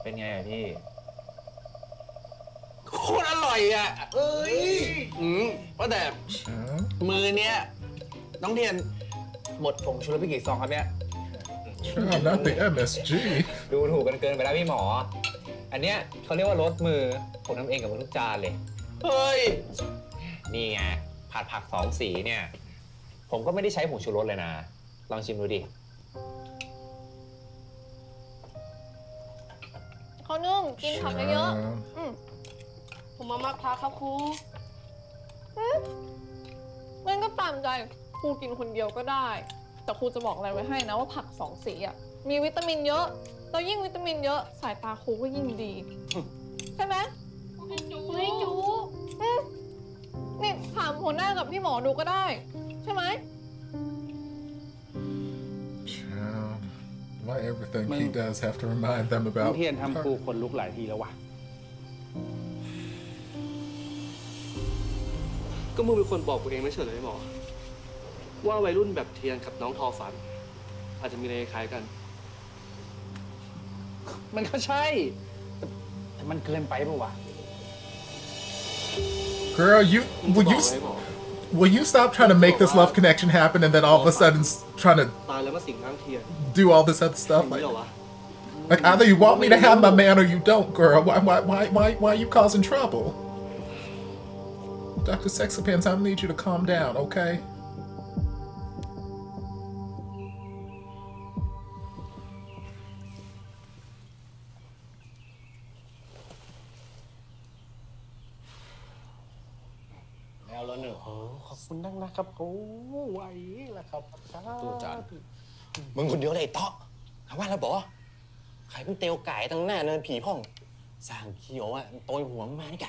เป็นไงอะพี่โคตรอร่อยอ่ะเอ้ยเพราะแต่มือเนี้ยน้องเทียนหมดผงชูรสไปกี่ซองครับเนี่ย Not the MSG ดูถูกกันเกินไปแล้วพี่หมออันเนี้ยเขาเรียกว่ารสมือผมทำเองกับทุกจานเลยเฮ้ยนี่ไงผัดผัก2 สีเนี่ยผมก็ไม่ได้ใช้ผงชูรสเลยนะลองชิมดูดิเขานึ่งกินผักเยอะๆผมมามักพักครับครูมันก็ตามใจครูกินคนเดียวก็ได้แต่ครูจะบอกอะไรไว้ให้นะว่าผัก2 สีอ่ะมีวิตามินเยอะแล้วยิ่งวิตามินเยอะสายตาครูก็ยิ่งดีใช่ไหมไม่จูนี่ถามหัวหน้ากับพี่หมอดูก็ได้ใช่ไหม Why everything he does have to remind them about เทียนทำครูคนลุกหลายทีแล้ววะก็มึงเป็นคนบอกกูเองไม่ใช่เหรอไอ้หมอว่าวัยรุ่นแบบเทียนกับน้องทอฝันอาจจะมีอะไรคล้ายกันมันก็ใช่แต่มันเกินไปป่ะวะ Girl, will you stop trying to make this love connection happen and then all of a sudden trying to do all this other stuff? Like either you want me to have my man or you don't, girl. Why are you causing trouble? Dr. Sexapants, I need you to calm down, okay? Khun năng là cấp cố vậy là cấpตัวจานมึงคนเดียวเลยเตาะถามว่าแล้วบอกใครเป็นเตียวไก่ตั้งหน้าเนินผีพ่องสร้างเขียวอ่ะโตยหัวมานี่แก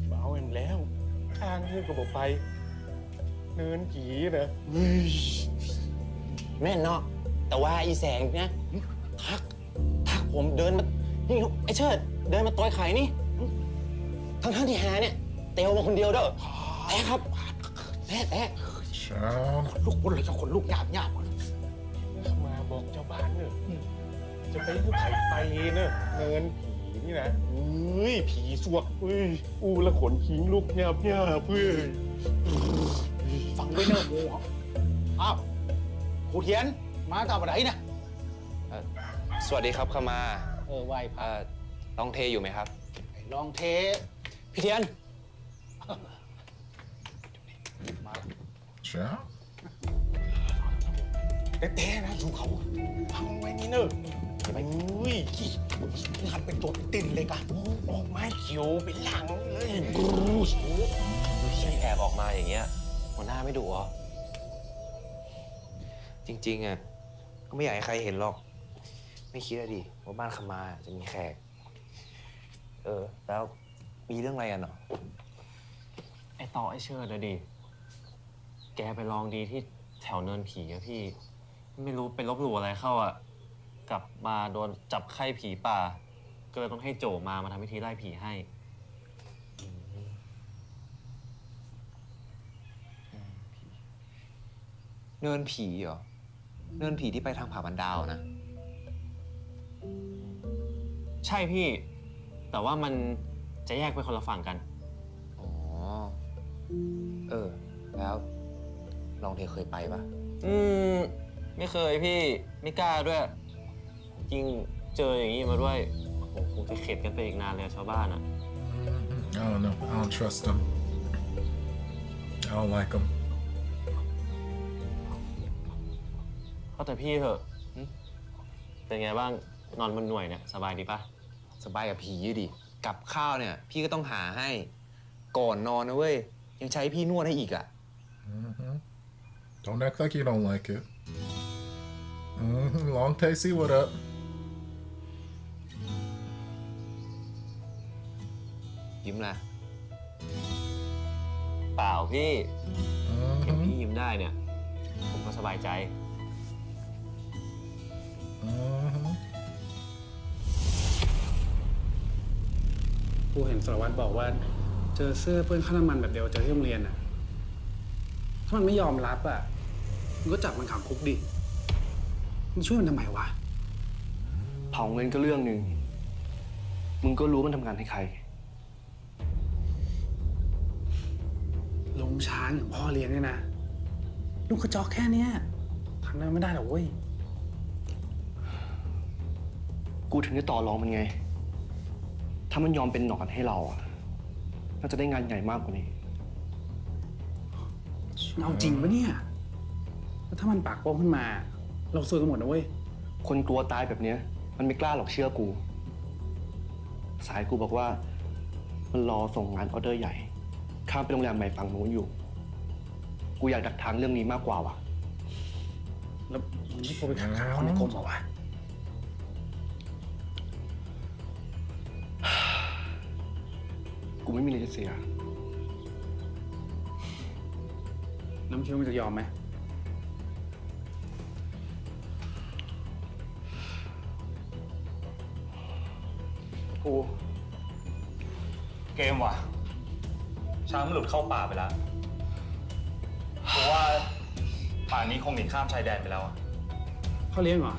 เอาเองแล้วข้างนี่ก็บอกไปเนินผีนะแม่เนาะแต่ว่าอีแสงเนี่ยทักผมเดินมานี่ไอ้เชิดเดินมาโตยไข่นี่ทั้งที่หาเนี่ยเตียวมาคนเดียวเด้อแต่ครับแต่คนลูกคนเลยจะคนลูกหยาบมาบอกเจ้าบ้านเนอะจะไปผู้ไข่ไปเนอะเนินผีนี่นะผีสวกอู้ละขนขิงลูกหยาบเพื่อฟังไว้เนอะโอ้อ้าวครูเทียนมาตามอะไรนะสวัสดีครับขมาไหวพระลองเทอยู่ไหมครับลองเทพี่เทียนเต้นะอยู่เขาพังไว้นี่เนอะอย่าไปขี้หันเป็นตัวเป็นติ่นเลยกันออกไม้เขียวเป็นหลังเลยใช่แอบออกมาอย่างเงี้ยหัวหน้าไม่ดุเหรอจริงๆอ่ะก็ไม่อยากให้ใครเห็นหรอกไม่คิดดิว่าบ้านขมาจะมีแขกแล้วมีเรื่องอะไรกันเหรอไอ้ต่อไอ้เชิดเลยดิแกไปลองดีที่แถวเนินผีอะพี่ไม่รู้ไปลบหลู่อะไรเข้าอ่ะกลับมาโดนจับไข้ผีป่าก็เลยต้องให้โจมาทำพิธีไล่ผีให้เนินผีเหรอเนินผีที่ไปทางผาบันดาวนะใช่พี่แต่ว่ามันจะแยกไปคนละฝั่งกันอ๋อแล้วลองเทเคยไปปะไม่เคยพี่ไม่กล้าด้วยจริงเจออย่างนี้มาด้วยโอ้โหคงจะเข็ดกันไปอีกนานเลยชาวบ้านอ่ะ I don't know. I don't trust them. I don't like them. ก็แต่พี่เถอะเป็นไงบ้างนอนบนหน่วยเนี่ยสบายดีปะสบายกับผีดิกับข้าวเนี่ยพี่ก็ต้องหาให้ก่อนนอนนะเว้ยยังใช้พี่นวดให้อีกอ่ะDon't act like you don't like it. Long Tasty, what up? ยิ้มนะเปล่าพี่เห็นพี่ยิ้มได้เนี่ยผมก็สบายใจผู้เห็นสารวัตรบอกว่าเจอเสื้อเปื้อนข้าวน้ำมันแบบเดียวเจอที่โรงเรียนอ่ะถ้ามันไม่ยอมรับอ่ะมันก็จับมันขังคุกดิมันช่วยมันทำไมวะเผาเงินก็เรื่องหนึ่ง มึงก็รู้มันทำงานให้ใครลุงช้างอย่างพ่อเลี้ยงเนี่ยนะลูกกระจอกแค่เนี้ยทำอะไรไม่ได้หรอกเว้ยกูถึงได้ต่อรองมันไงถ้ามันยอมเป็นหนอนให้เราอะน่าจะได้งานใหญ่มากกว่านี้เอาจริงปะเนี่ยแล้วถ้ามันปากโป้งขึ้นมาเราซวยกันหมดนะเว้ยคนกลัวตายแบบเนี้ยมันไม่กล้าหรอกเชื่อกูสายกูบอกว่ามันรอส่งงานออเดอร์ใหญ่ข้ามไปโรงแรมใหม่ฝั่งนู้นอยู่กูอยากดักทางเรื่องนี้มากกว่าว่ะแล้วมันไม่โทรไปขัดขาคนในกรมเหรอวะกูไม่มีอะไรจะเสียน้ำคิดว่ามันจะยอมไหมกูเกมว่ะช้างมันหลุดเข้าป่าไปแล้วเพราะว่าป่านี้คงหนีข้ามชายแดนไปแล้วอ่ะเขาเลี้ยงเหรอ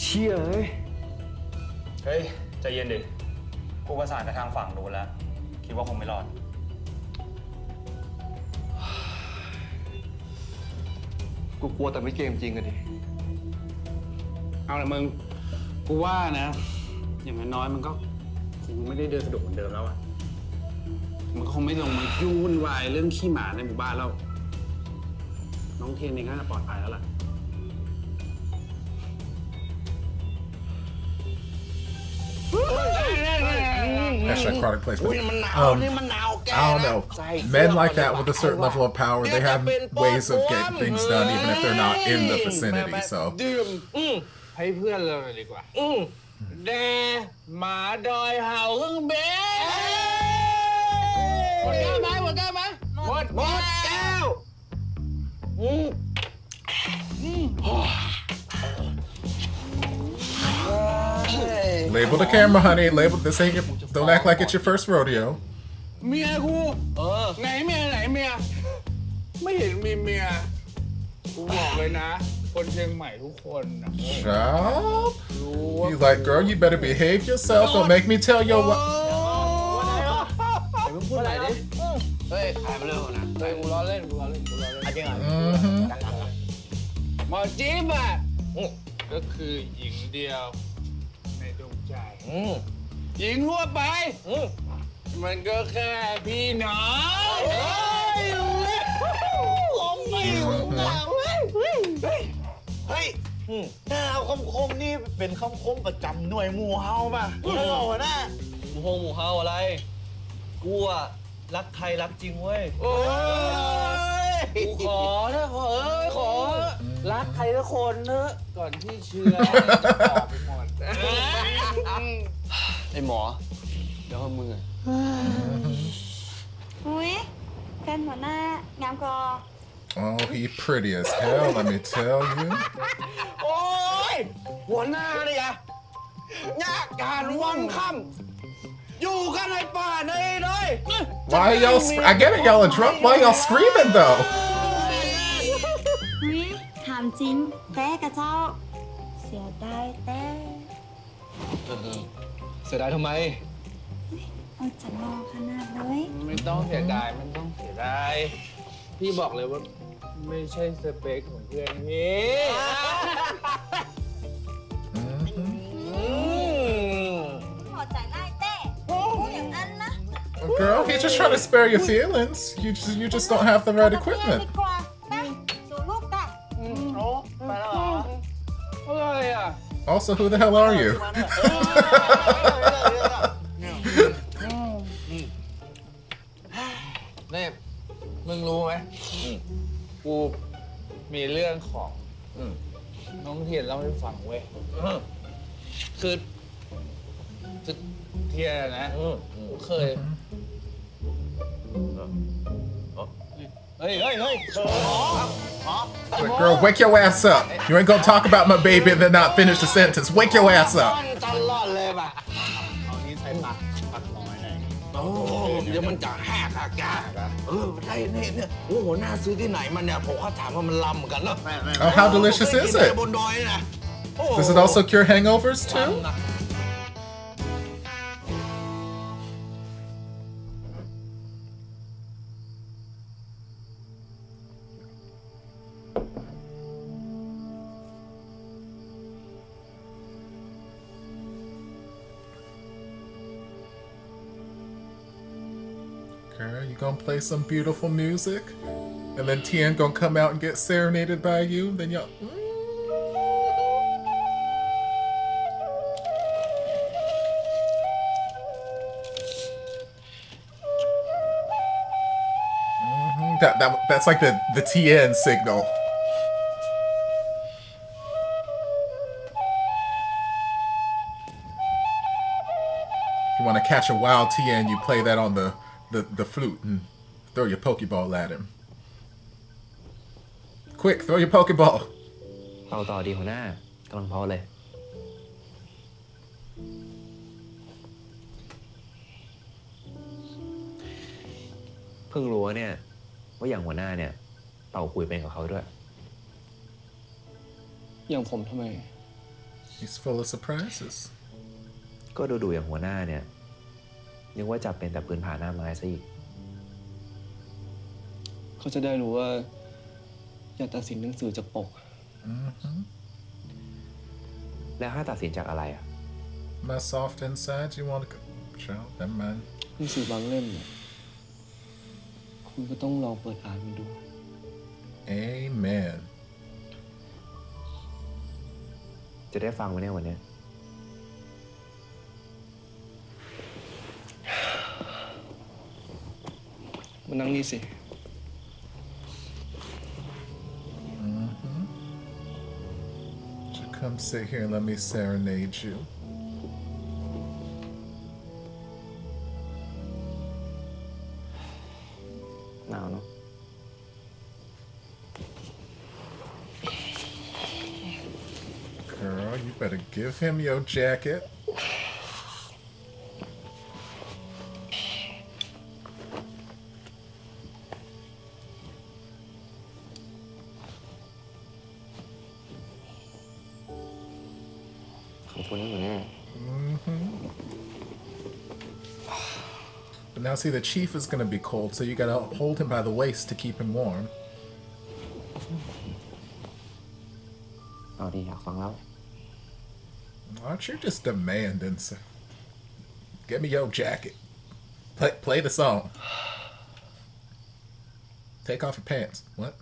เชี่ยเฮ้ยใจเย็นดิกูประสานกับทางฝั่งนู้นแล้วคิดว่าคงไม่รอดกูกลัวแต่ไม่เกมจริงกันดิเอาละมึงกูว่านะอย่างน้อยมันก็คงไม่ได้เดินสะดวกเหมือนเดิมแล้วอะมันคงไม่ลงมายุ่นวายเรื่องขี้หมาในหมู่บ้านแล้วน้องเทียนเองน่าจะปลอดภัยแล้วล่ะHashtag product placement. I don't know. Men like that with a certain level of power, they have ways of getting things done even if they're not in the vicinity. So. ให้เพื่อนเราเลยดีกว่าแดหมาดอยเห่าเครื่องเบหมดแก้วไหมหมดแก้ว Label the camera, honey. Label this ain't your. Don't act like it's your first rodeo. เมียกูไหนเมียไม่เห็นมีเมียกูบอกเลยนะคนเชียงใหม่ทุกคนนะ Child? You like, girl, you better behave yourself. Don't make me tell you what. พูดอะไรดิเฮ้ยถ่ายมาเรื่องนะเฮ้ยกูล้อเล่นจริงเหรอหมอจิ๊บอ่ะก็คือหญิงเดียวในดวงใจหญิงทั่วไปมันก็แค่พี่น้องเฮ้ยหน้าคมนี่เป็นคำคมประจำหน่วยหมู่เฮาป่ะเราหน้าหมู่เฮาอะไรกูอะรักใครรักจริงเว้ยกูขอนะขอรักใครละคนเนอะก่อนที่เชื้อออกไปหมดไอ้หมอเดี๋ยวมึงอะอุ้ยแฟนหัวหน้างามกอ Oh, he pretty as hell, let me tell you. โอ้ยหัวหน้าเนี่ยยากการวังค่ำอยู่กันในป่าเลย Why y'all? I get it, y'all are drunk. Why y'all screaming though? ถามจริงแต่กระเจ้าเสียดายแต่เสียดายทำไมเอาจะรอขนาดเลย ไม่ต้องเสียดายพี่บอกเลยว่าไม่ใช่สเปคของเพื่อนพี่พอใจไล่เต้พูดอย่างนั้นนะ Girl, he's just trying to spare your feelings. You just don't have the right equipment. สูลูกกันไปแล้วอะไรอ่ะ Also, who the hell are you? นี่มึงรู้ไหมกูมีเรื่องของน้องเทียนเล่าให้ฟังเว้ยคือเทียนนะกูเคยเฮ้ย Girl, wake your ass up. You ain't gonna talk about my baby and then not finish the sentence. Wake your ass up. ตลอดเลยป่ะเอานี้ใช้ปักน้อยหน่อยเดี๋ยวมันจะแหกอากาศใช่เนี่ยหัวหน้าซื้อที่ไหนมันเนี่ยผมก็ถามว่ามันลำเหมือนกันเนาะ Oh, how delicious is it? Does it also cure hangovers too? Girl, you gonna play some beautiful music? And then Tien gonna come out and get serenaded by you? Then y'all... That's like the Tien signal. If you want to catch a wild Tien, you play that on the flute and throw your Pokeball at him. Quick, throw your Pokeball. เอาต่อดีหัวหน้า กำลังพอเลย เพิ่งรู้เนี่ยว่าอย่างหัวหน้าเนี่ยเป่าคุยเป็นกับเขาด้วย อย่างผมทำไม He's full of surprises. ก็ดูอย่างหัวหน้าเนี่ยนึกว่าจับเป็นแต่ปืนผ่าหน้าไม้ซะอีก เขาจะได้รู้ว่าอย่าตัดสินหนังสือจากปก แล้วถ้าตัดสินจากอะไรอ่ะ My soft inside, you want to show? Never mind. หนังสือบางเล่มเนี่ยคุณก็ต้องลองเปิดอ่านมันดู Amen. จะได้ฟังวันนี้มานั่งนี่สิ Come sit here and let me serenade you. No. Girl, you better give him your jacket. But now see, the chief is gonna be cold, so you gotta hold him by the waist to keep him warm. Aren't you just demanding, sir? Give me your jacket. Play the song. Take off your pants. What?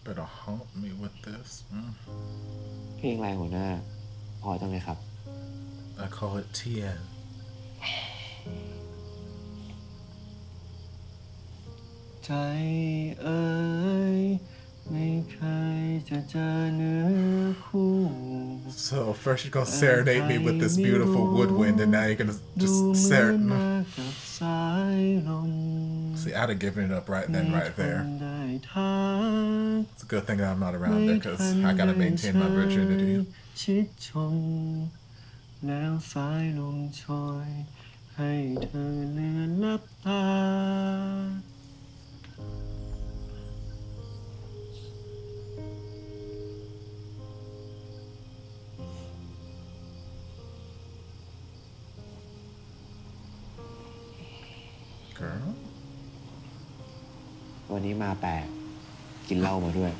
Better haunt me with this. เพลงอะไรหัวหน้าพอจังเลยครับ I call it Tien. ใจเอ่ยไม่เคยจะเจอเนื้อคู่ So first you're gonna serenade me with this beautiful woodwind, and now you're gonna just serenade. See, I'd have given it up right then, right there. It's a good thing that I'm not around there, because I gotta maintain my virginity. ชิดชมแล้วสายลมโชยให้เธอเลือนลับตา Girl. วันนี้มาแปลกกินเหล้ามาด้วย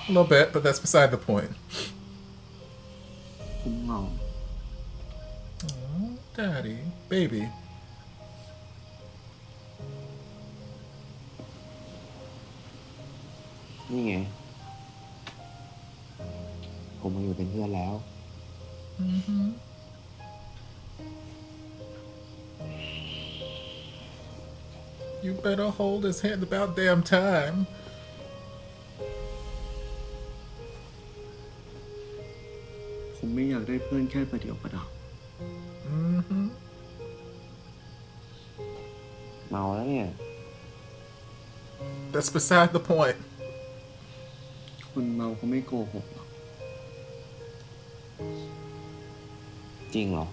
A little bit, but that's beside the point. ผมเหงา Oh, Daddy, baby. นี่ไงผมมาอยู่เป็นเพื่อนแล้ว You better hold his hand about damn time. ผมไม่อยากได้เพื่อนแค่ประเดี๋ยวประดาว เมาแล้วเนี่ย That's beside the point. คนเมาเขาไม่โกหกหรอก จริงเหรอ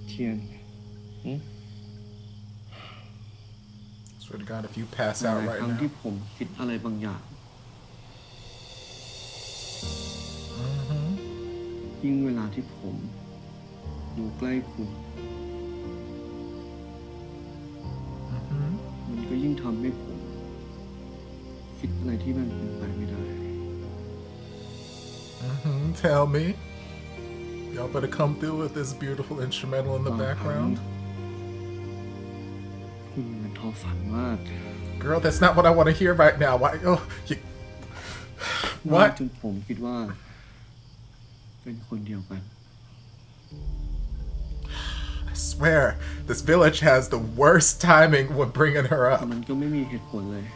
เทียนSwear to God, if you pass out right ครั้ง now. ที่ผมคิดอะไรบางอย่างยิ่งเวลาที่ผมอยู่ใกล้คุณมันก็ยิ่งทำให้ผมคิดอะไรที่มันเป็นไปไม่ได้ Tell me. Y'all better come through with this beautiful instrumental in the background. คุณมันท้อฝันมาก Girl, that's not what I want to hear right now. Why? Oh, what? จนผมคิดว่าเป็นคนเดียวกัน I swear, this village has the worst timing when bringing her up. มันก็ไม่มีเหตุผลเลย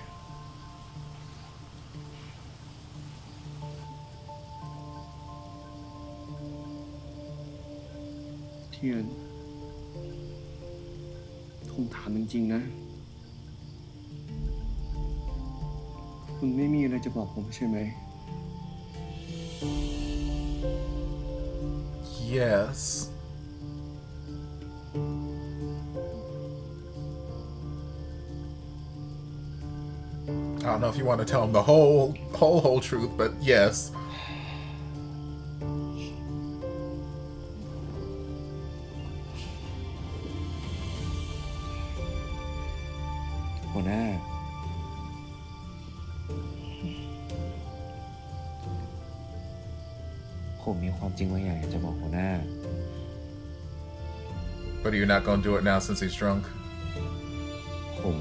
เทียนผมถามจริงๆนะคุณไม่มีอะไรจะบอกผมใช่ไหม Yes. I don't know if you want to tell him the whole truth, but yes. หัวหน้าผมมีความจริงบางอย่างอยากจะบอกหัวหน้า But are you not going to do it now since he's drunk? ผม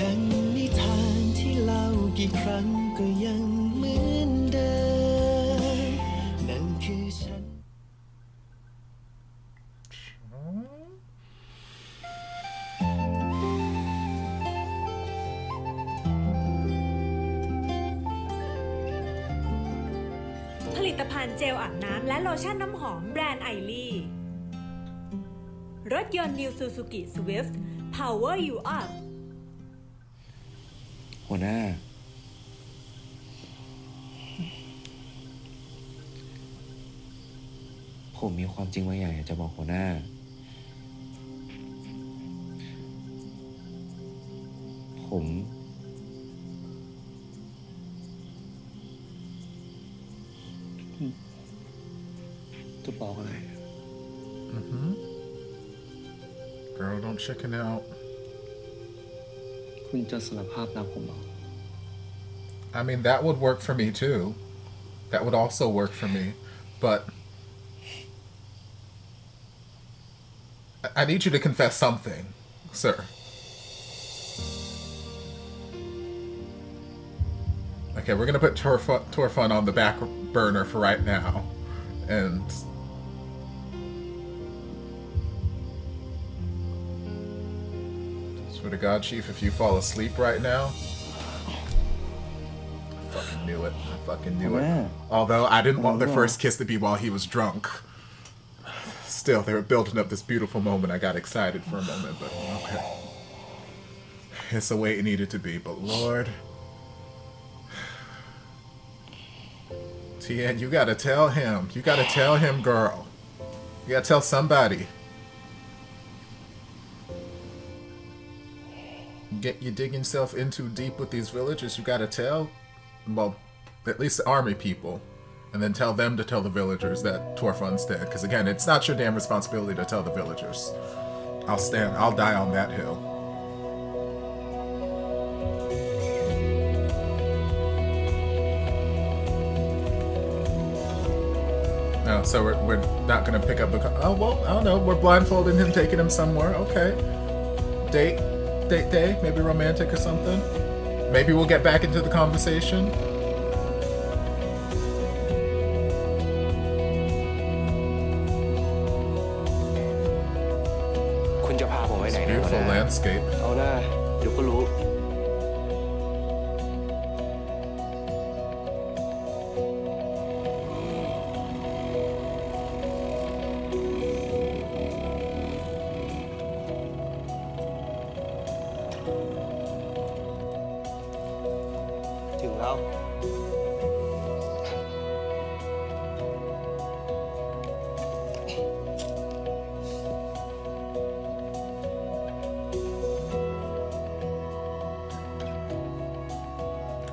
ดังนิทานที่เล่ากี่ครั้งก็ยังเหมือนเดิมนั่นคือฉัน ผลิตภัณฑ์เจลอาบน้ำและโลชั่นน้ำหอมแบรนด์ไอลี่รถยนต์ New Suzuki Swift Power You Up หัวหน้าผมมีความจริงบางอย่างอยากจะบอกหัวหน้าผมจะบอกอะไรGirl, don't chicken out. คุณจะสารภาพรักผมเหรอ I mean, that would work for me too. That would also work for me. But I need you to confess something, sir. Okay, we're gonna put Torfun on the back burner for right now. And swear to God, Chief, if you fall asleep right now, I fucking knew it. I fucking knew it. Although I didn't want their first kiss to be while he was drunk. Still, they were building up this beautiful moment. I got excited for a moment, but okay. It's the way it needed to be, but Lord. Tien, you gotta tell him. You gotta tell him, girl. You gotta tell somebody. You dig yourself in too deep with these villagers, you gotta tell, well, at least the army people, and then tell them to tell the villagers that Torfun's dead. Because again, it's not your damn responsibility to tell the villagers. I'll die on that hill. No, so we're not gonna pick up the. Oh well, I don't know. We're blindfolding him, taking him somewhere. Okay, date day, maybe romantic or something. Maybe we'll get back into the conversation. คุณจะพาผมไป ไหน This นะ beautiful landscape. เอาหน้าเดี๋ยวก็รู้ ถึงแล้ว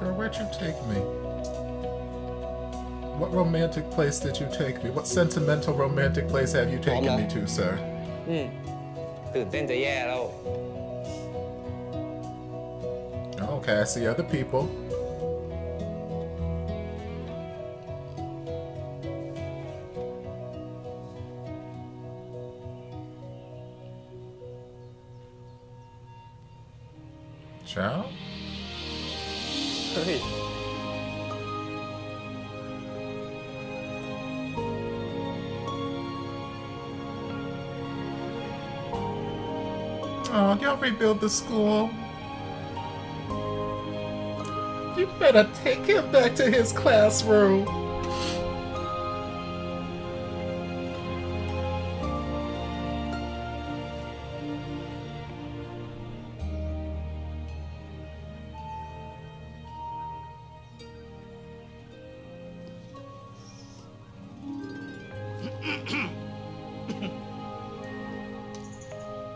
Girl, where'd you take me? What romantic place did you take me? What sentimental romantic place have you taken me to, sir? ตื่นเต้นจะแย่แล้ว Okay, I see other people. Ciao? เฮ้ย Oh, y'all rebuild the school. You better take him back to his classroom.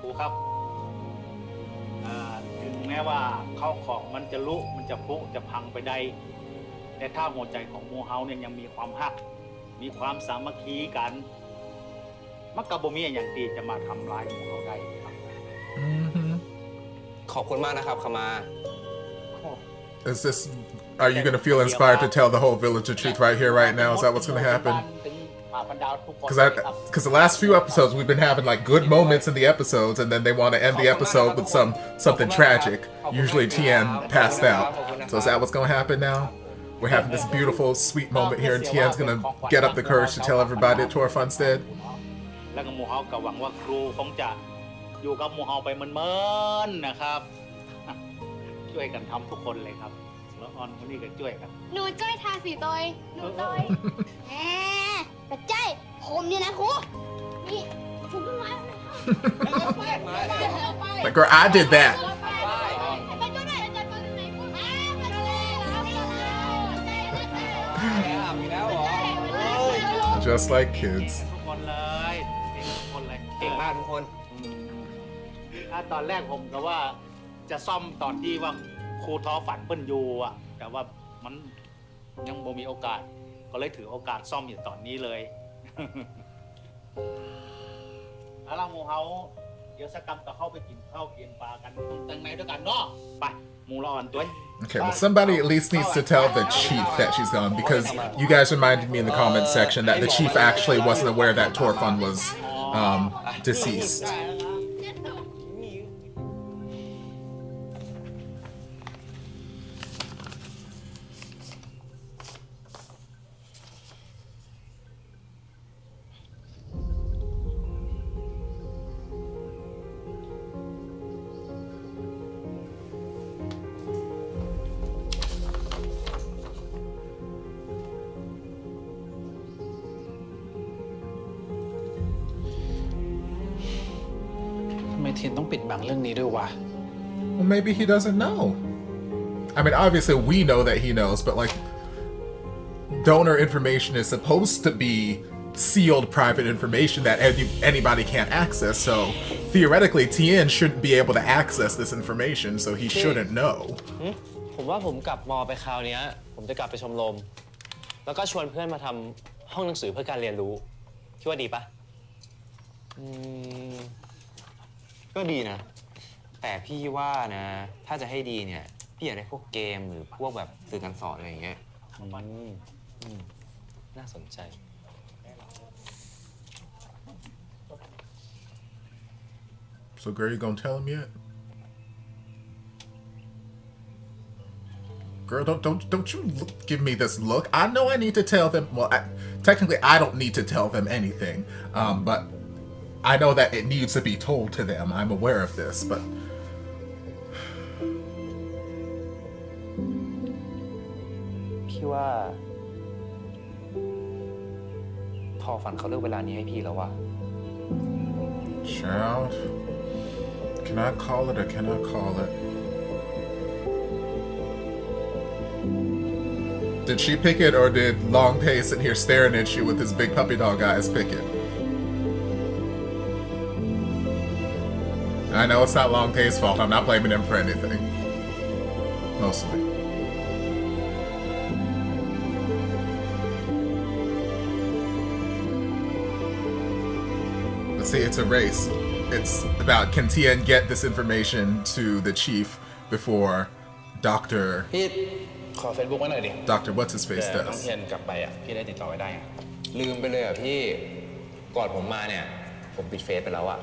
Phupha ถึงแม้ว่าข้าวของมันจะลุมันจะพุจะพังไปได้แต่ถ้าหัวใจของหมู่เฮาเนี่ยยังมีความฮักมีความสามัคคีกันมันก็บ่มีอย่างที่จะมาทำลายหมู่เฮาได้ครับ ขอบคุณมากนะครับขมา Are you going to feel inspired to tell the whole village the truth right here, right now? Is that what's going to happen? Because the last few episodes we've been having like good moments in the episodes, and then they want to end the episode with something tragic. Usually Tien passed out. So is that what's going to happen now? We're having this beautiful, sweet moment here, and Tien's going to get up the courage to tell everybody that Torfun's dead. แล้วก็หมู่เฮาก็หวังว่าครูคงจะอยู่กับหมู่เฮาไปเมินๆนะครับช่วยกันทำทุกคนเลยครับแล้วออนคนนี้ก็ช่วยกันหนูจ้อยทาสีตอยหนูจ้อยแหมแต่จ้อยผมเนี่ยนะครูนี่ชุบต้นไม้ Like, girl, I did that. Just like kids. ทุกคนเลยทุกคนเลยเก่งมากทุกคนตอนแรกผมก็ว่าจะซ่อมตอนที่ว่าครูท้อฝันเปิ้นอยู่อ่ะแต่ว่ามันยังบ่มีโอกาสก็เลยถือโอกาสซ่อมอยู่ตอนนี้เลยแล้วเราหมู่เฮาเดี๋ยวสักกรรมก็เข้าไปกินข้าวกินปลากันตั้งในด้วยกันเนาะไปหมู่ละอ่อนตัว Okay, well, somebody at least needs to tell the chief that she's gone, because you guys reminded me in the comment section that the chief actually wasn't aware that Torfun was deceased. Well, maybe he doesn't know. I mean, obviously we know that he knows, but like, donor information is supposed to be sealed private information that anybody can't access, so theoretically Tien shouldn't be able to access this information, so he shouldn't know. ผมว่าผมกลับมอไปคราวนี้ผมจะกลับไปชมรมแล้วก็ชวนเพื่อนมาทำห้องหนังสือเพื่อการเรียนรู้คิดว่าดีปะก็ดีนะแต่พี่ว่านะถ้าจะให้ดีเนี่ยพี่อยากได้พวกเกมหรือพวกแบบสื่อการสอนอะไรอย่างเงี้ยน่าสนใจ So, girl, you gonna tell him yet? Girl, don't you give me this look. I know I need to tell them. Well, technically, I don't need to tell them anything. But I know that it needs to be told to them. I'm aware of this, but... พี่ว่าทอฝันเขาเลือกเวลานี้ให้พี่แล้ววะ Child, can I call it or can I call it? Did she pick it or did Long Tay sit here staring at you with his big puppy dog eyes pick it? I know it's not Long Tay's fault. I'm not blaming him for anything. Mostly. But see, it's a race. It's about can Tien get this information to the chief before Dr. ขอ Facebook ไว้หน่อยดิ Dr. What's his face แต่น้อง does. เทียนกลับไปอ่ะพี่ได้ติดต่อไปได้อะ ลืมไปเลยอ่ะพี่ก่อนผมมาเนี่ยผมปิดเฟซไปแล้วอ่ะ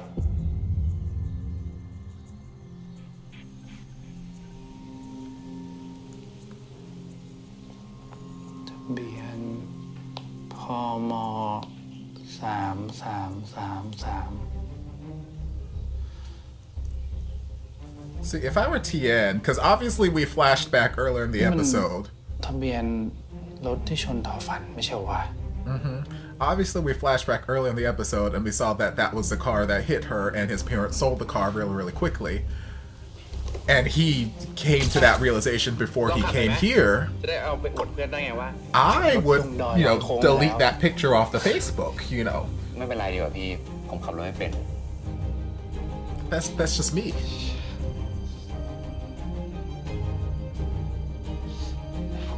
ทะเบียนพม3333 See, if I were Tien, because obviously we flashed back earlier in the episode. ทะเบียนรถที่ชนทอฝันไม่ใช่วะ Obviously, we flashed back early in the episode and we saw that that was the car that hit her, and his parents sold the car really, really quickly. And he came to that realization before he came here. จะได้เอาไปอวดเพื่อนได้ไงวะ I would, you know, delete that picture off the Facebook, you know. ไม่เป็นไรดีกว่าพี่ผมขับรถไม่เป็น That's just me.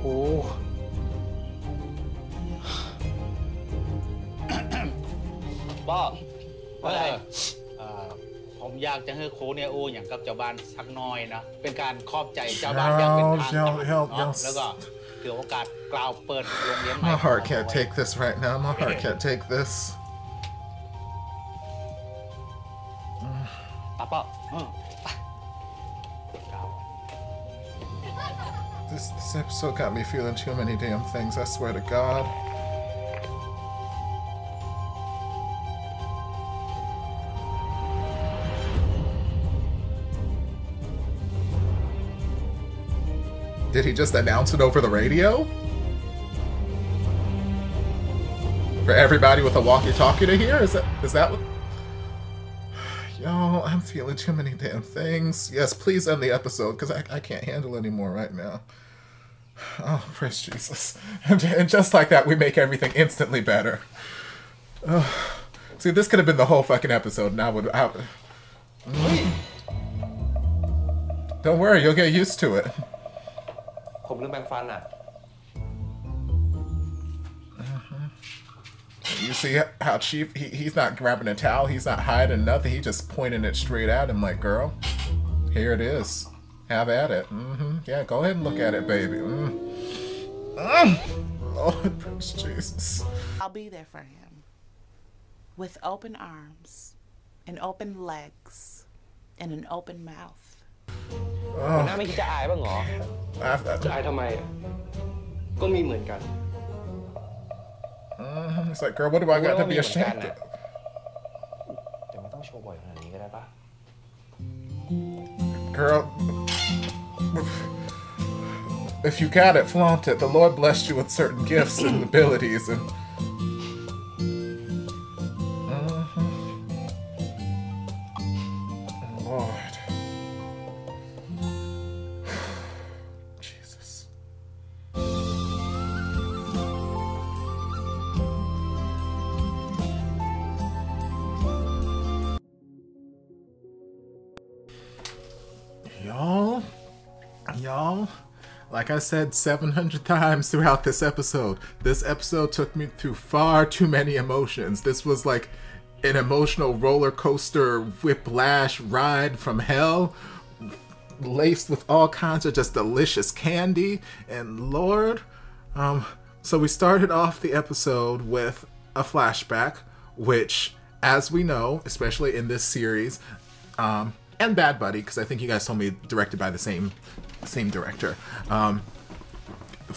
โอ้ ป้ออะไรผมอยากจะให้โคเนี่ยโออย่างกับเจ้าบ้านสักน้อยนะเป็นการขอบใจเจ้าบ้านอย่างเป็นทางการแล้วก็ถือโอกาสกล่าวเปิดโรงเรียนใหม่ My heart can't take this right now. My heart can't take this. ป้าป้อ This episode got me feeling too many damn things, I swear to God. Did he just announce it over the radio? For everybody with a walkie-talkie to hear? Is that what... Y'all, I'm feeling too many damn things. Yes, please end the episode, because I can't handle anymore right now. Oh, praise Jesus. And just like that, we make everything instantly better. See, this could have been the whole fucking episode, and I would... Don't worry, you'll get used to it. ผมลืมแปรงฟันอ่ะ You see how cheap he's not grabbing a towel, he's not hiding nothing, he's just pointing it straight at him like, girl, here it is. Have at it. Yeah, go ahead and look at it, baby. Lord, praise Jesus. I'll be there for him. With open arms, and open legs, and an open mouth. หน้าไม่คิดจะอายบ้างเหรอ จะอายทำไมก็มีเหมือนกัน It's like, girl, what do I got to be ashamed of? แต่ไม่ต้องโชว์บ่อยขนาดนี้ก็ได้ปะ Girl, if you got it, flaunt it. The Lord blessed you with certain gifts and abilities, and Lord, Jesus. Y'all, like I said 700 times throughout this episode took me through far too many emotions. This was like an emotional roller coaster whiplash ride from hell, laced with all kinds of just delicious candy. And Lord, so we started off the episode with a flashback, which, as we know, especially in this series, and Bad Buddy, because I think you guys told me directed by the same director.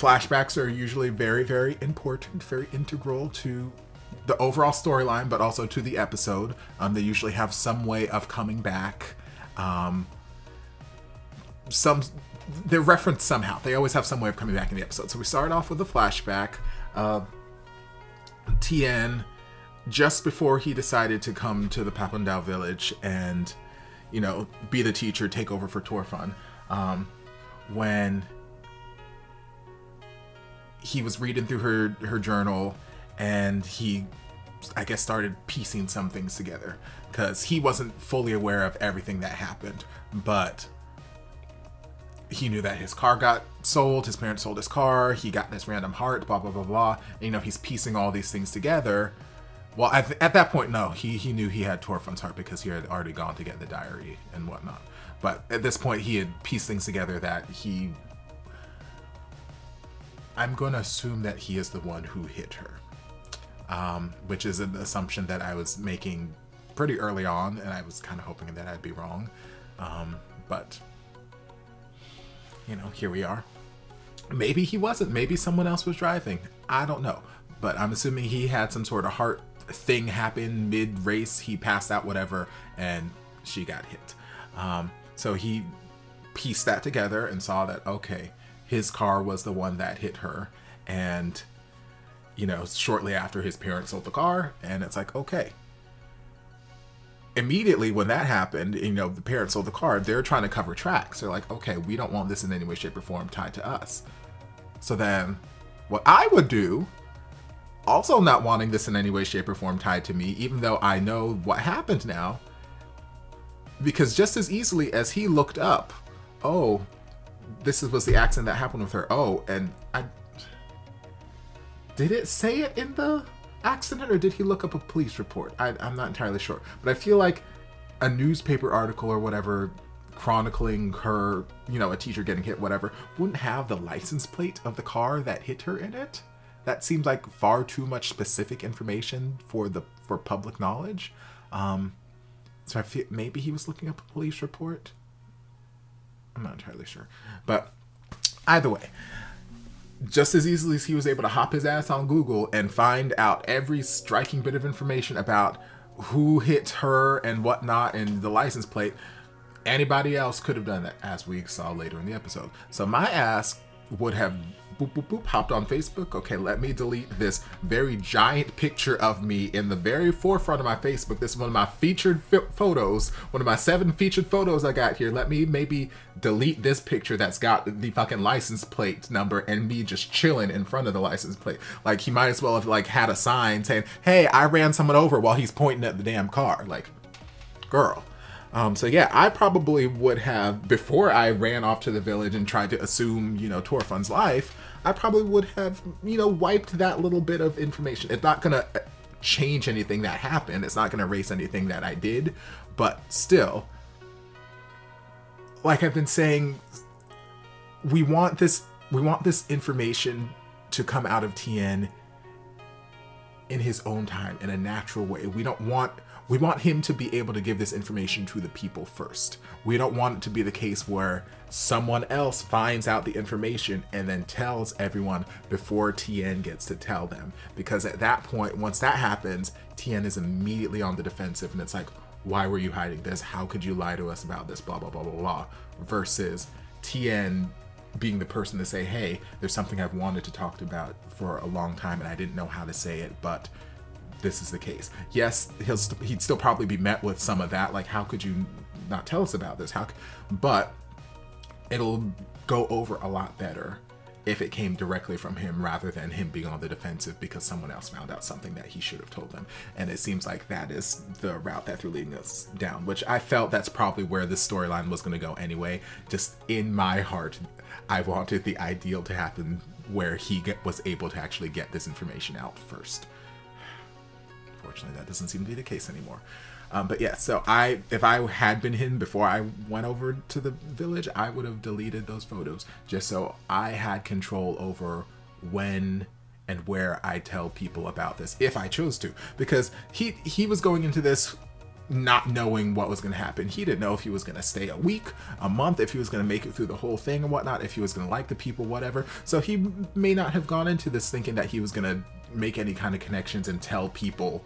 Flashbacks are usually very, very important, very integral to the overall storyline, but also to the episode. They usually have some way of coming back. They're referenced somehow. They always have some way of coming back in the episode. So we start off with a flashback of Tien just before he decided to come to the Papandao village and, you know, be the teacher, take over for Torfan. When he was reading through her journal, and he, I guess, started piecing some things together, because he wasn't fully aware of everything that happened, but he knew that his car got sold, his parents sold his car, he got this random heart, blah, blah, blah, blah. And, you know, he's piecing all these things together. Well, at that point, no, he knew he had Torfan's heart because he had already gone to get the diary and whatnot. But at this point, he had pieced things together that I'm going to assume that he is the one who hit her. Which is an assumption that I was making pretty early on, and I was kind of hoping that I'd be wrong. But, you know, here we are. Maybe he wasn't. Maybe someone else was driving. I don't know. But I'm assuming he had some sort of heart thing happen mid-race. He passed out, whatever, and she got hit. So he pieced that together and saw that, okay, his car was the one that hit her. And, you know, shortly after, his parents sold the car, and it's like, okay. Immediately when that happened, you know, the parents sold the car, they're trying to cover tracks. They're like, okay, we don't want this in any way, shape, or form tied to us. So then what I would do, also not wanting this in any way, shape, or form tied to me, even though I know what happened now, because just as easily as he looked up, oh, this was the accident that happened with her. Oh, and did it say it in the accident, or did he look up a police report? I'm not entirely sure, but I feel like a newspaper article or whatever chronicling her, you know, a teacher getting hit, whatever, wouldn't have the license plate of the car that hit her in it. That seems like far too much specific information for public knowledge. So I feel maybe he was looking up a police report. I'm not entirely sure, but either way, just as easily as he was able to hop his ass on Google and find out every striking bit of information about who hit her and whatnot and the license plate, anybody else could have done that, as we saw later in the episode. So my ass would have boop, boop, boop, hopped on Facebook. Okay, let me delete this very giant picture of me in the very forefront of my Facebook. This is one of my featured photos, one of my 7 featured photos I got here. Let me maybe delete this picture that's got the fucking license plate number and me just chilling in front of the license plate. Like, he might as well have like had a sign saying, hey, I ran someone over, while he's pointing at the damn car. Like, girl. So yeah, I probably would have, before I ran off to the village and tried to assume, you know, Torfan's life, I probably would have, you know, wiped that little bit of information. It's not gonna change anything that happened. It's not gonna erase anything that I did, but still, like I've been saying, we want this information to come out of Tien in his own time, in a natural way. We want him to be able to give this information to the people first. We don't want it to be the case where someone else finds out the information and then tells everyone before Tien gets to tell them. Because at that point, once that happens, Tien is immediately on the defensive, and it's like, why were you hiding this? How could you lie to us about this? Blah, blah, blah, blah, blah. Versus Tien being the person to say, hey, there's something I've wanted to talk about for a long time and I didn't know how to say it, but this is the case. Yes, he'd still probably be met with some of that, like, how could you not tell us about this? But it'll go over a lot better if it came directly from him rather than him being on the defensive because someone else found out something that he should have told them. And it seems like that is the route that they're leading us down, which I felt that's probably where this storyline was going to go anyway. Just in my heart, I wanted the ideal to happen where he was able to actually get this information out first. Unfortunately, that doesn't seem to be the case anymore. But yeah, so if I had been hidden before I went over to the village, I would have deleted those photos just so I had control over when and where I tell people about this, if I chose to. Because he was going into this not knowing what was going to happen. He didn't know if he was going to stay a week, a month, if he was going to make it through the whole thing and whatnot, if he was going to like the people, whatever. So he may not have gone into this thinking that he was going to make any kind of connections and tell people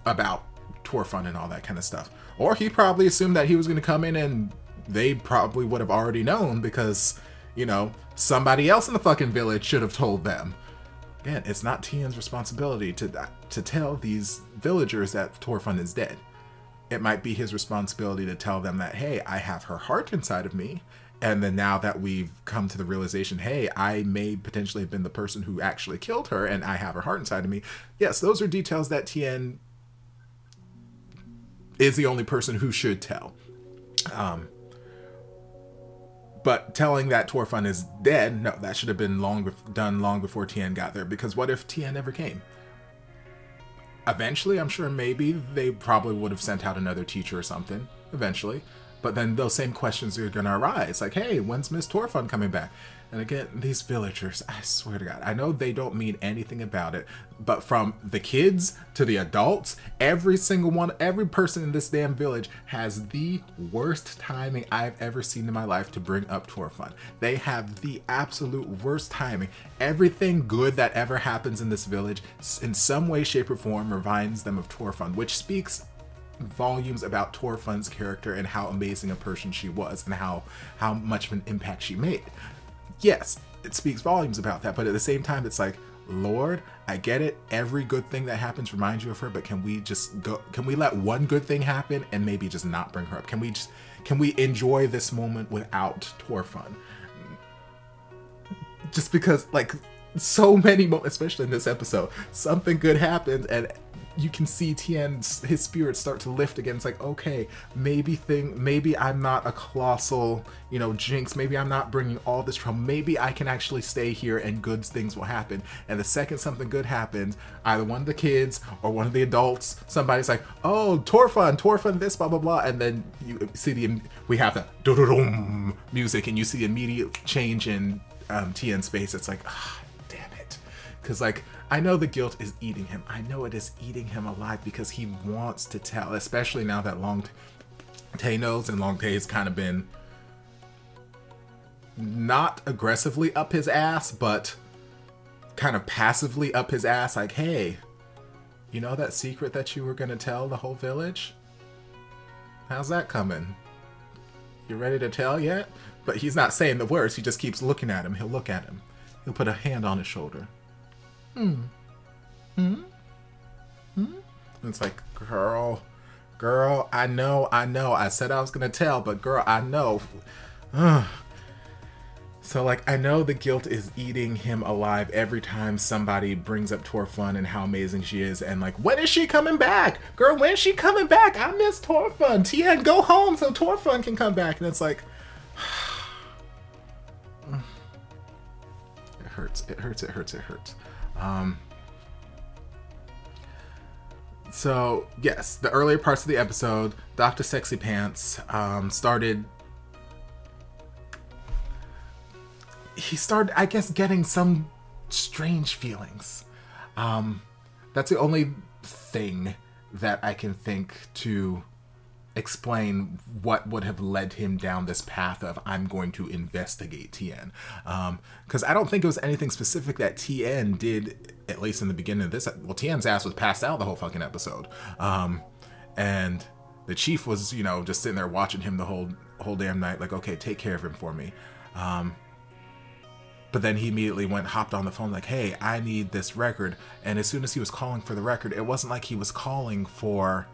about Torfun and all that kind of stuff. Or he probably assumed that he was going to come in and they probably would have already known because, you know, somebody else in the fucking village should have told them. Again, it's not Tien's responsibility to tell these villagers that Torfun is dead. It might be his responsibility to tell them that, hey, I have her heart inside of me. And then now that we've come to the realization, hey, I may potentially have been the person who actually killed her and I have her heart inside of me. Yes, those are details that Tien is the only person who should tell. But telling that Torfun is dead, no, that should have been done long before Tien got there. Because what if Tien never came? Eventually, I'm sure maybe they probably would have sent out another teacher or something. Eventually. But then those same questions are going to arise. Like, hey, when's Miss Torfun coming back? And again, these villagers, I swear to God, I know they don't mean anything about it, but from the kids to the adults, every single one, every person in this damn village has the worst timing I've ever seen in my life to bring up Torfun. They have the absolute worst timing. Everything good that ever happens in this village, in some way, shape, or form, reminds them of Torfun, which speaks volumes about Torfun's character and how amazing a person she was and how much of an impact she made. Yes, it speaks volumes about that, but at the same time, it's like, Lord, I get it. Every good thing that happens reminds you of her, but can we just go? Can we let one good thing happen and maybe just not bring her up? Can we enjoy this moment without Torfun? Just because, like, so many moments, especially in this episode, something good happens and you can see his spirits start to lift again. It's like, okay, maybe I'm not a colossal, you know, jinx. Maybe I'm not bringing all this trouble. Maybe I can actually stay here and good things will happen. And the second something good happens, either one of the kids or one of the adults, somebody's like, oh, Torfun, this, blah, blah, blah. And then you see we have the do-do-dum music and you see the immediate change in Tien's face. It's like, damn it. Because, like, I know the guilt is eating him. I know it is eating him alive because he wants to tell, especially now that Long Tae knows, and Long Tae's kind of been not aggressively up his ass, but kind of passively up his ass, like, hey, you know that secret that you were going to tell the whole village? How's that coming? You ready to tell yet? But he's not saying the words. He just keeps looking at him. He'll look at him. He'll put a hand on his shoulder. It's like, girl, I know. I said I was gonna tell, but girl, I know. So, like, I know the guilt is eating him alive every time somebody brings up Torfun and how amazing she is, and like, when is she coming back? Girl, when is she coming back? I miss Torfun. Tien, go home so Torfun can come back. And it's like, it hurts. So yes, the earlier parts of the episode, Dr. Sexy Pants he started, I guess, getting some strange feelings. That's the only thing that I can think to explain what would have led him down this path of, I'm going to investigate Tien. Because I don't think it was anything specific that Tien did, at least in the beginning of this. Well, Tien's ass was passed out the whole fucking episode. And the chief was, you know, just sitting there watching him the whole damn night, like, okay, take care of him for me. But then he immediately hopped on the phone like, hey, I need this record. And as soon as he was calling for the record, it wasn't like he was calling for,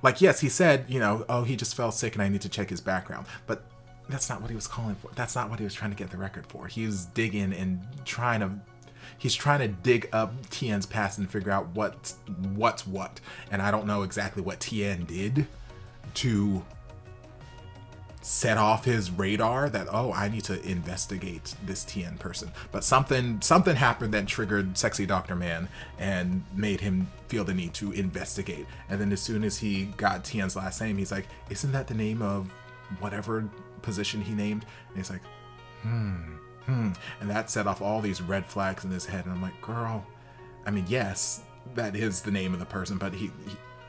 like, yes, he said, you know, oh, he just fell sick and I need to check his background. But that's not what he was calling for. That's not what he was trying to get the record for. He was digging and he's trying to dig up Tien's past and figure out what's what. And I don't know exactly what Tien did to set off his radar that, oh, I need to investigate this Tien person. But something happened that triggered Sexy Dr. Man and made him feel the need to investigate. And then as soon as he got Tien's last name, he's like, isn't that the name of whatever position he named? And he's like, and that set off all these red flags in his head. And I'm like, girl, I mean, yes, that is the name of the person, but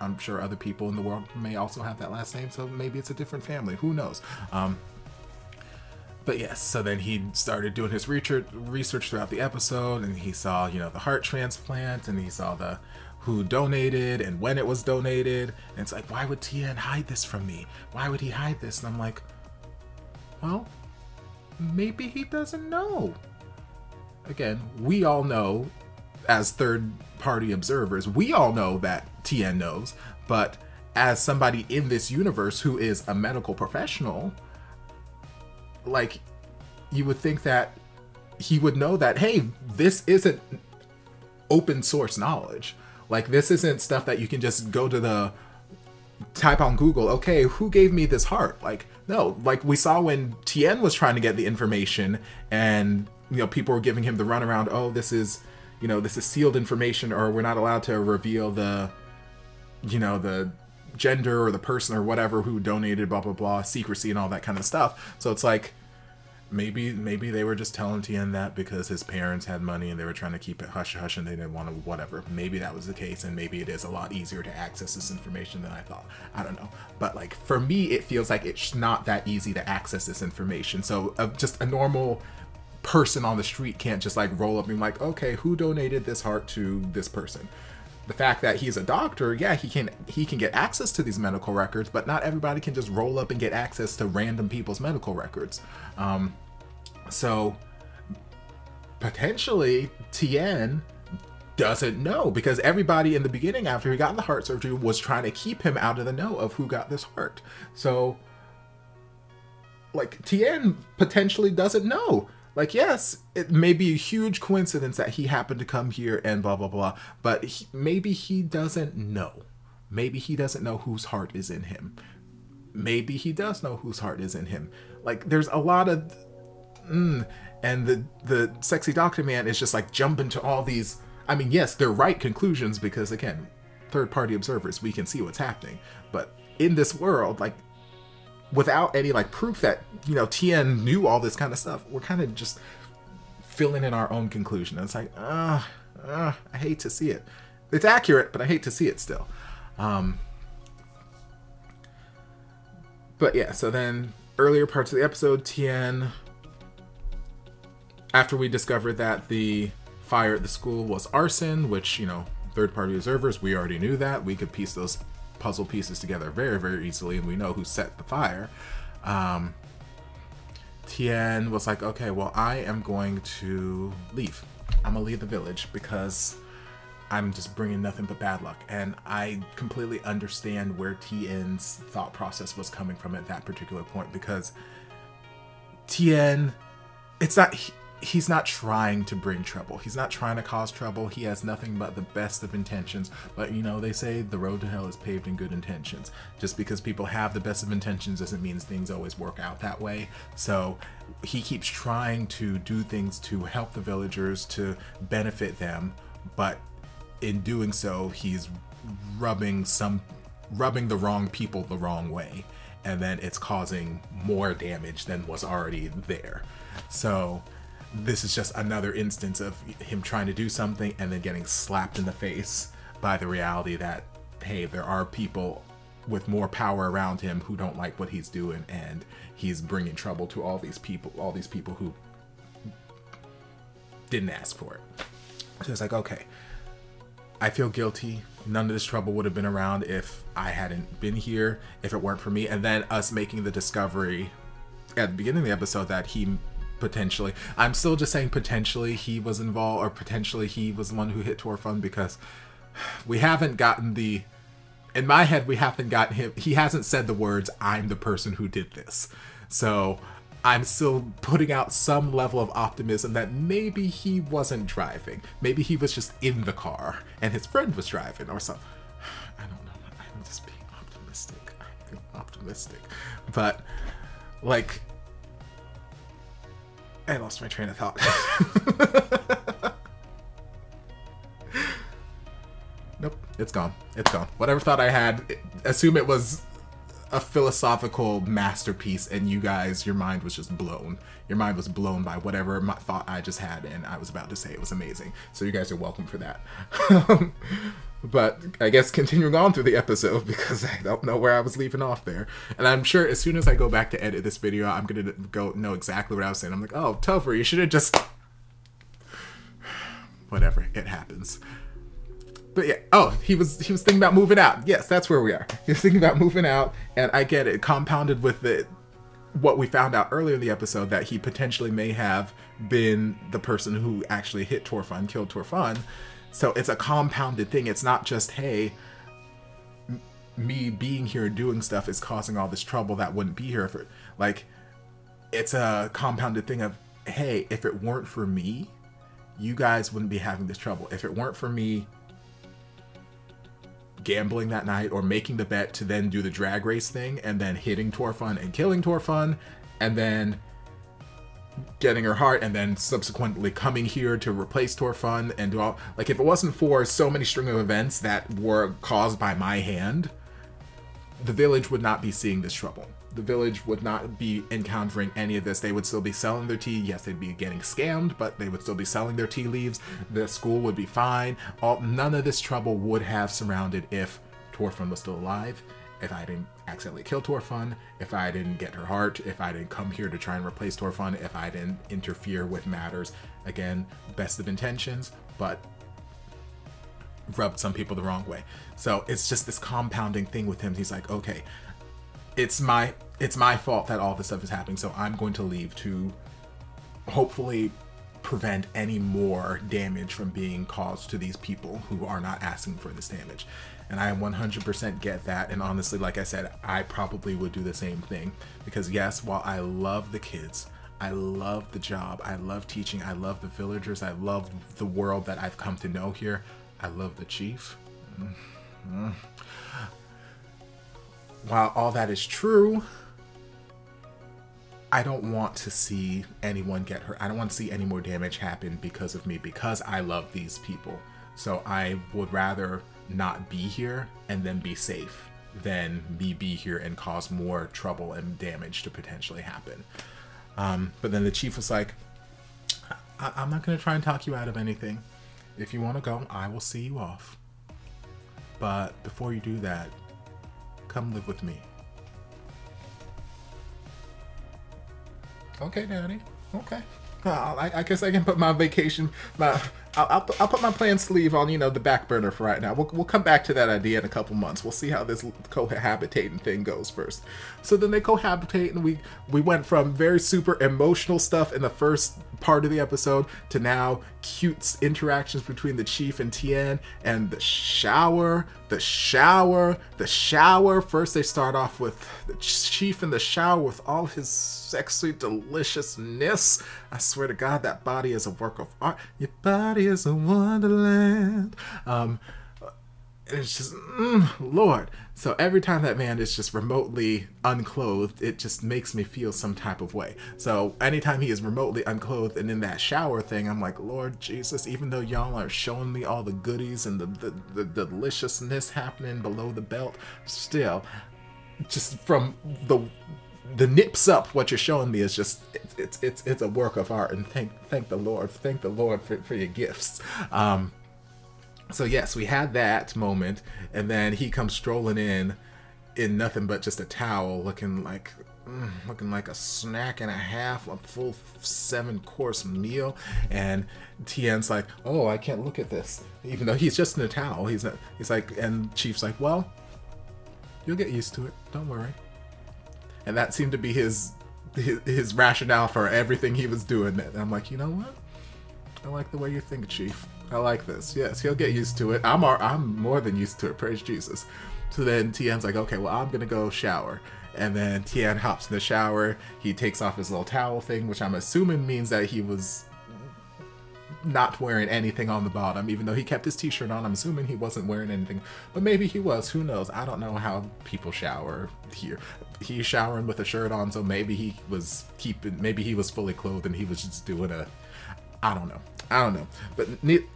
I'm sure other people in the world may also have that last name, so maybe it's a different family. Who knows? But yes, so then he started doing his research throughout the episode, and he saw, you know, the heart transplant, and he saw the who donated and when it was donated. And it's like, why would Tien hide this from me? Why would he hide this? And I'm like, well, maybe he doesn't know. Again, we all know, as third-party observers, we all know that Tien knows, but as somebody in this universe who is a medical professional, like, you would think that he would know that, hey, this isn't open source knowledge. Like, this isn't stuff that you can just go to the type on Google, okay, who gave me this heart? Like, no, like we saw when Tien was trying to get the information and, you know, people were giving him the runaround, oh, this is, you know, this is sealed information, or we're not allowed to reveal the, you know, the gender or the person or whatever who donated, blah, blah, blah, secrecy and all that kind of stuff. So it's like, maybe they were just telling Tien that because his parents had money and they were trying to keep it hush-hush and they didn't want to whatever. Maybe that was the case, and maybe it is a lot easier to access this information than I thought. I don't know. But like, for me, it feels like it's not that easy to access this information. So just a normal person on the street can't just like roll up and be like, okay, who donated this heart to this person? The fact that he's a doctor, yeah, he can get access to these medical records, but not everybody can just roll up and get access to random people's medical records. So potentially Tien doesn't know, because everybody in the beginning after he got the heart surgery was trying to keep him out of the know of who got this heart. So like, Tien potentially doesn't know. Like, yes, it may be a huge coincidence that he happened to come here and blah, blah, blah, but maybe he doesn't know. Maybe he doesn't know whose heart is in him. Maybe he does know whose heart is in him. Like, there's a lot of, and the sexy doctor man is just like jumping to all these, I mean, yes, they're right conclusions because, again, third-party observers, we can see what's happening. But in this world, like, without any like proof that, you know, Tien knew all this kind of stuff, we're kind of just filling in our own conclusion. And it's like, I hate to see it. It's accurate, but I hate to see it still. But yeah, so then earlier parts of the episode, Tien, after we discovered that the fire at the school was arson, which, you know, third-party observers, we already knew that. We could piece those puzzle pieces together very, very easily, and we know who set the fire. Tien was like, okay, well, I am going to leave. I'm gonna leave the village because I'm just bringing nothing but bad luck. And I completely understand where Tien's thought process was coming from at that particular point, because Tien, it's not, he's not trying to bring trouble. He's not trying to cause trouble. He has nothing but the best of intentions. But, you know, they say the road to hell is paved in good intentions. Just because people have the best of intentions doesn't mean things always work out that way. So he keeps trying to do things to help the villagers, to benefit them. But in doing so, he's rubbing the wrong people the wrong way. And then it's causing more damage than was already there. So this is just another instance of him trying to do something and then getting slapped in the face by the reality that, hey, there are people with more power around him who don't like what he's doing, and he's bringing trouble to all these people who didn't ask for it. So it's like, okay, I feel guilty. None of this trouble would have been around if I hadn't been here, if it weren't for me. And then us making the discovery at the beginning of the episode that he potentially, I'm still just saying potentially he was involved, or potentially he was the one who hit Topher, because we haven't gotten the, in my head, we haven't gotten him, he hasn't said the words, I'm the person who did this. So I'm still putting out some level of optimism that maybe he wasn't driving. Maybe he was just in the car and his friend was driving or something. I don't know. I'm just being optimistic. I feel optimistic. But, like, I lost my train of thought. Nope, it's gone. It's gone. Whatever thought I had, assume it was a philosophical masterpiece, and you guys, your mind was just blown. Your mind was blown by whatever thought I just had, and I was about to say it was amazing. So you guys are welcome for that. But I guess continuing on through the episode, because I don't know where I was leaving off there. And I'm sure as soon as I go back to edit this video, I'm going to go know exactly what I was saying. I'm like, oh, Topher, you should have just... Whatever, it happens. But yeah, oh, he was thinking about moving out. Yes, that's where we are. He was thinking about moving out, and I get it, compounded with what we found out earlier in the episode, that he potentially may have been the person who actually hit Torfun, killed Torfun. So it's a compounded thing. It's not just, hey, me being here doing stuff is causing all this trouble that wouldn't be here for, like, it's a compounded thing of, hey, if it weren't for me, you guys wouldn't be having this trouble. If it weren't for me gambling that night or making the bet to then do the drag race thing and then hitting Torfun and killing Torfun and then getting her heart and then subsequently coming here to replace Torfun and do all, like, if it wasn't for so many string of events that were caused by my hand, the village would not be seeing this trouble. The village would not be encountering any of this. They would still be selling their tea. Yes, they'd be getting scammed, but they would still be selling their tea leaves. The school would be fine. None of this trouble would have surrounded if Torfun was still alive, if I didn't accidentally kill Torfun, if I didn't get her heart, if I didn't come here to try and replace Torfun, if I didn't interfere with matters. Again, best of intentions, but rubbed some people the wrong way. So it's just this compounding thing with him. He's like, okay, it's my fault that all this stuff is happening, so I'm going to leave to hopefully prevent any more damage from being caused to these people who are not asking for this damage. And I 100% get that, and honestly, like I said, I probably would do the same thing, because yes, while I love the kids, I love the job, I love teaching, I love the villagers, I love the world that I've come to know here, I love the chief. While all that is true, I don't want to see anyone get hurt. I don't want to see any more damage happen because of me, because I love these people. So I would rather not be here and then be safe than me be here and cause more trouble and damage to potentially happen. But then the chief was like, I'm not going to try and talk you out of anything. If you want to go, I will see you off. But before you do that, come live with me. Okay, Daddy. Okay. I guess I can put my vacation, I'll put my planned sleeve on, you know, the back burner for right now. We'll come back to that idea in a couple months. We'll see how this cohabitating thing goes first. So then they cohabitate, and we went from very super emotional stuff in the first part of the episode to now cute interactions between the chief and Tien, and the shower. First they start off with the chief in the shower with all his sexy deliciousness. I swear to God, that body is a work of art. Your body is a wonderland. It's just, Lord. So every time that man is just remotely unclothed, it just makes me feel some type of way. So anytime he is remotely unclothed and in that shower thing, I'm like, Lord Jesus, even though y'all are showing me all the goodies and the deliciousness happening below the belt, still, just from the nips up, what you're showing me is just, it's a work of art. And thank the Lord for your gifts. So yes, we had that moment, and then he comes strolling in nothing but just a towel, looking like a snack and a half, a full 7-course meal. And Tien's like, oh, I can't look at this, even though he's just in a towel. He's like, and Chief's like, well, you'll get used to it, don't worry. And that seemed to be his rationale for everything he was doing. And I'm like, you know what? I like the way you think, Chief. I like this. Yes, he'll get used to it. I'm more than used to it. Praise Jesus. So then Tien's like, okay, well, I'm gonna go shower. And then Tien hops in the shower. He takes off his little towel thing, which I'm assuming means that he was not wearing anything on the bottom, even though he kept his t-shirt on. I'm assuming he wasn't wearing anything, but maybe he was. Who knows? I don't know how people shower here. He's showering with a shirt on, so maybe he was fully clothed and he was just doing I don't know. But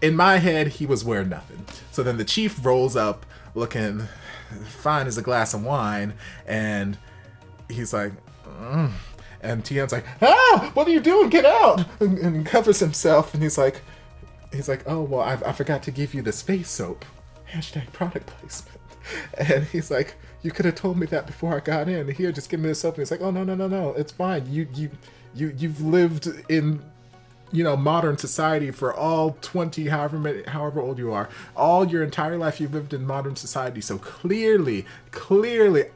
in my head, he was wearing nothing. So then the chief rolls up looking fine as a glass of wine, and he's like, and Tien's like, ah, what are you doing? Get out! And covers himself, and he's like, oh, well, I forgot to give you this face soap. hashtag product placement. And he's like, you could have told me that before I got in. Here, just give me this soap. And he's like, oh, no, it's fine. You've lived in, modern society for all 20, however old you are. All your entire life you've lived in modern society. So clearly,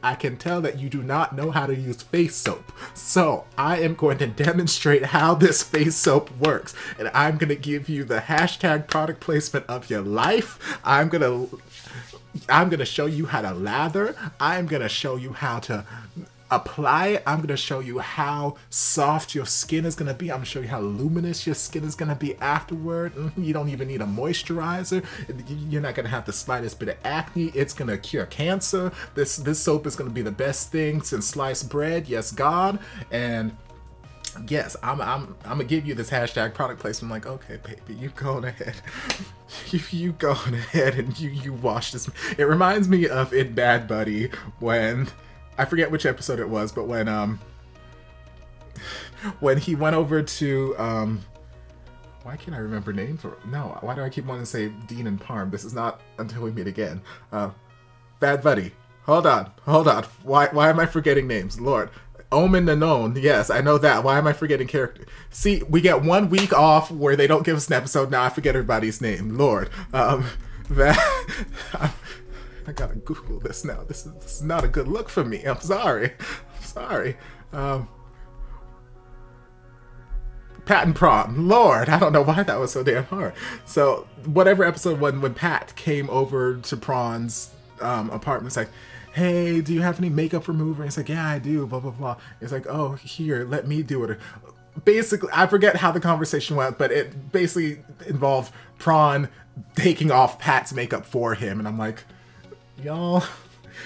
I can tell that you do not know how to use face soap. So I am going to demonstrate how this face soap works. And I'm going to give you the hashtag product placement of your life. I'm going to show you how to lather. I'm going to show you how to apply it. I'm going to show you how soft your skin is going to be. I'm going to show you how luminous your skin is going to be afterward. You don't even need a moisturizer. You're not going to have the slightest bit of acne. It's going to cure cancer. This soap is going to be the best thing since sliced bread. Yes, God. And yes, I'm gonna give you this hashtag product placement. I'm like, okay, baby, you going ahead. You going ahead and you wash this. It reminds me of in Bad Buddy when, I forget which episode it was, but when he went over to why can't I remember names? No, why do I keep wanting to say Dean and Parm? This is not Until We Meet Again. Bad Buddy. Hold on. Why am I forgetting names? Lord. Omen Nanon, yes, I know that. Why am I forgetting character? See, we get 1 week off where they don't give us an episode. Now I forget everybody's name. Lord. I gotta Google this now. This is not a good look for me. I'm sorry. Pat and Prawn. Lord, I don't know why that was so damn hard. So, whatever episode when Pat came over to Prawn's apartment, it's like, hey, do you have any makeup remover? And it's like, yeah, I do, blah, blah, blah. It's like, oh, here, let me do it. Basically, I forget how the conversation went, but it basically involved Prawn taking off Pat's makeup for him. And I'm like, y'all,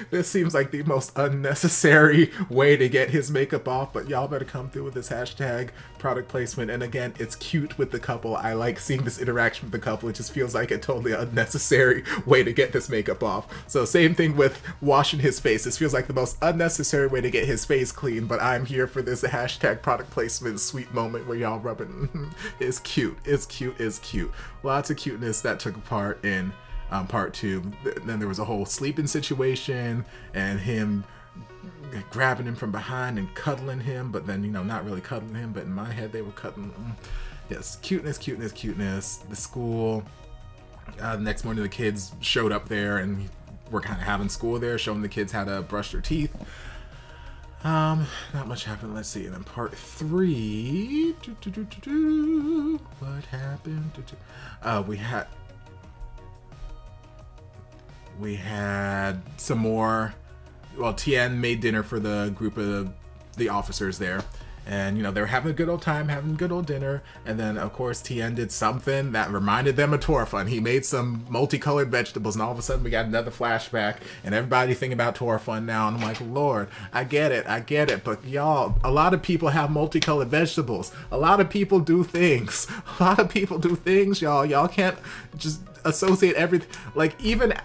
this seems like the most unnecessary way to get his makeup off, but y'all better come through with this hashtag product placement. And again, it's cute with the couple. I like seeing this interaction with the couple. It just feels like a totally unnecessary way to get this makeup off. So same thing with washing his face. This feels like the most unnecessary way to get his face clean, but I'm here for this hashtag product placement sweet moment where y'all rubbing. It's cute. Lots of cuteness that took part in part 2. Then there was a whole sleeping situation and him grabbing him from behind and cuddling him, but then, not really cuddling him, but in my head they were cuddling. Yes, cuteness. The school. The next morning the kids showed up there and we're kind of having school there, showing the kids how to brush their teeth. Not much happened. Let's see. And then part 3. What happened? We had some more. Well, Tien made dinner for the group of the officers there. And, they were having a good old time, having a good old dinner. And then, of course, Tien did something that reminded them of Torfun. He made some multicolored vegetables, and all of a sudden we got another flashback. And everybody thinking about Torfun now. And I'm like, Lord, I get it. But y'all, a lot of people have multicolored vegetables. A lot of people do things. Y'all. Y'all can't just associate everything. Like, even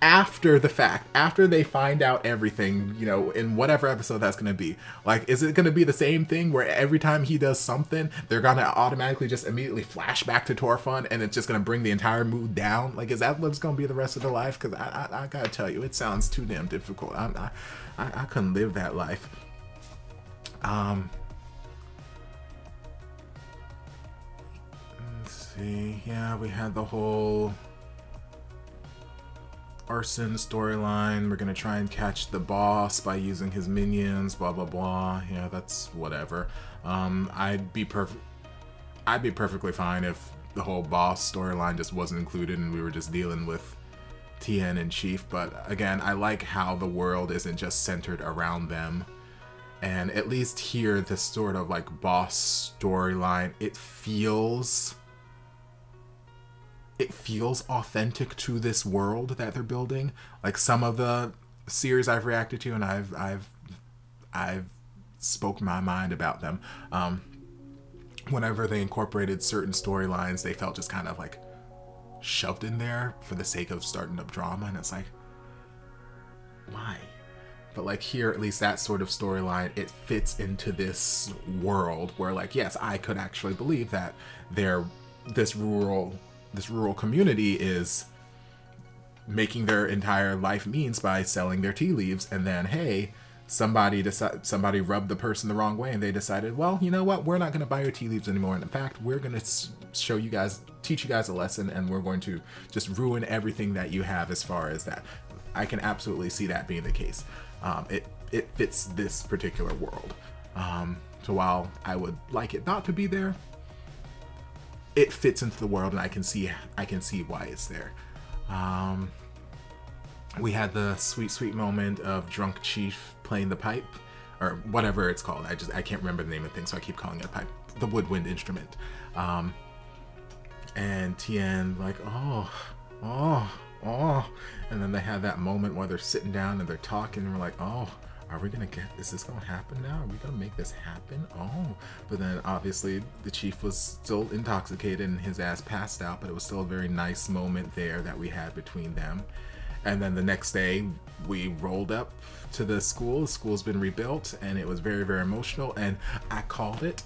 after the fact, after they find out everything, in whatever episode that's going to be, like, is it going to be the same thing where every time he does something, they're going to automatically just immediately flash back to Torfun and it's just going to bring the entire mood down? Like, is that what's going to be the rest of their life? Because I got to tell you, it sounds too damn difficult. I couldn't live that life. Let's see. Yeah, we had the whole arson storyline. We're gonna try and catch the boss by using his minions, blah blah blah. Yeah, that's whatever. I'd be perfectly fine if the whole boss storyline just wasn't included and we were just dealing with Tien and Chief. But again, I like how the world isn't just centered around them. And at least here, this sort of like boss storyline, it feels authentic to this world that they're building. Like some of the series I've reacted to, and I've spoke my mind about them. Whenever they incorporated certain storylines, they felt just kind of like shoved in there for the sake of starting up drama, and it's like, why? But like here, at least that sort of storyline, it fits into this world where, like, yes, I could actually believe that this rural community is making their entire life means by selling their tea leaves, and then, hey, somebody rubbed the person the wrong way and they decided, well, you know what, we're not going to buy your tea leaves anymore, and in fact we're going to teach you guys a lesson, and we're going to just ruin everything that you have as far as that. I can absolutely see that being the case. It fits this particular world. So while I would like it not to be there, it fits into the world, and I can see why it's there. We had the sweet moment of Drunk Chief playing the pipe, or whatever it's called. I can't remember the name of the thing, so I keep calling it a pipe. The woodwind instrument. And Tien like, oh, and then they had that moment where they're sitting down and they're talking, and we're like, oh, is this gonna happen now? Are we gonna make this happen? Oh, but then obviously the chief was still intoxicated and his ass passed out, but it was still a very nice moment there that we had between them. And then the next day we rolled up to the school. The school's been rebuilt, and it was very, very emotional, and I called it,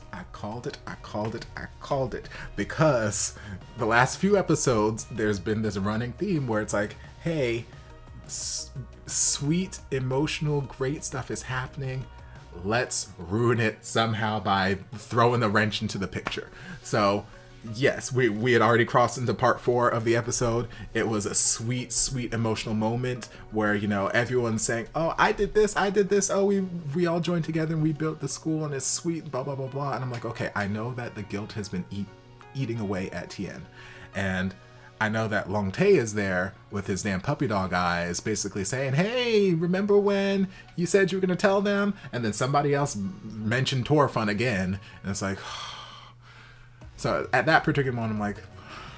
because the last few episodes there's been this running theme where it's like, hey, sweet, emotional, great stuff is happening. Let's ruin it somehow by throwing the wrench into the picture. So yes, we had already crossed into part 4 of the episode. It was a sweet, sweet emotional moment where, you know, everyone's saying, oh, I did this, oh, we all joined together and we built the school and it's sweet, blah, blah, blah, blah. And I'm like, okay, I know that the guilt has been eating away at Tien. And I know that Long Tae is there with his damn puppy dog eyes, basically saying, hey, remember when you said you were going to tell them? And then somebody else mentioned Torfun again. And it's like, so at that particular moment, I'm like,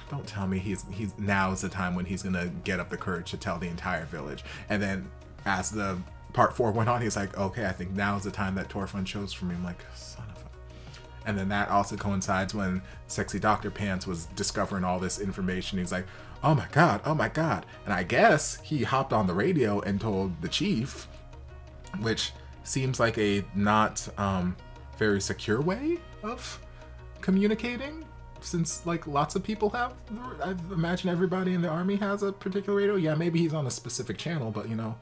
don't tell me he's now is the time when he's going to get up the courage to tell the entire village. And then as the part 4 went on, he's like, okay, I think now is the time that Torfun chose for me. I'm like, son of a... And then that also coincides when Sexy Dr. Pants was discovering all this information. He's like, oh my God, oh my God. And I guess he hopped on the radio and told the chief, which seems like a not very secure way of communicating, since like lots of people have. I imagine everybody in the army has a particular radio. Yeah, maybe he's on a specific channel, but you know,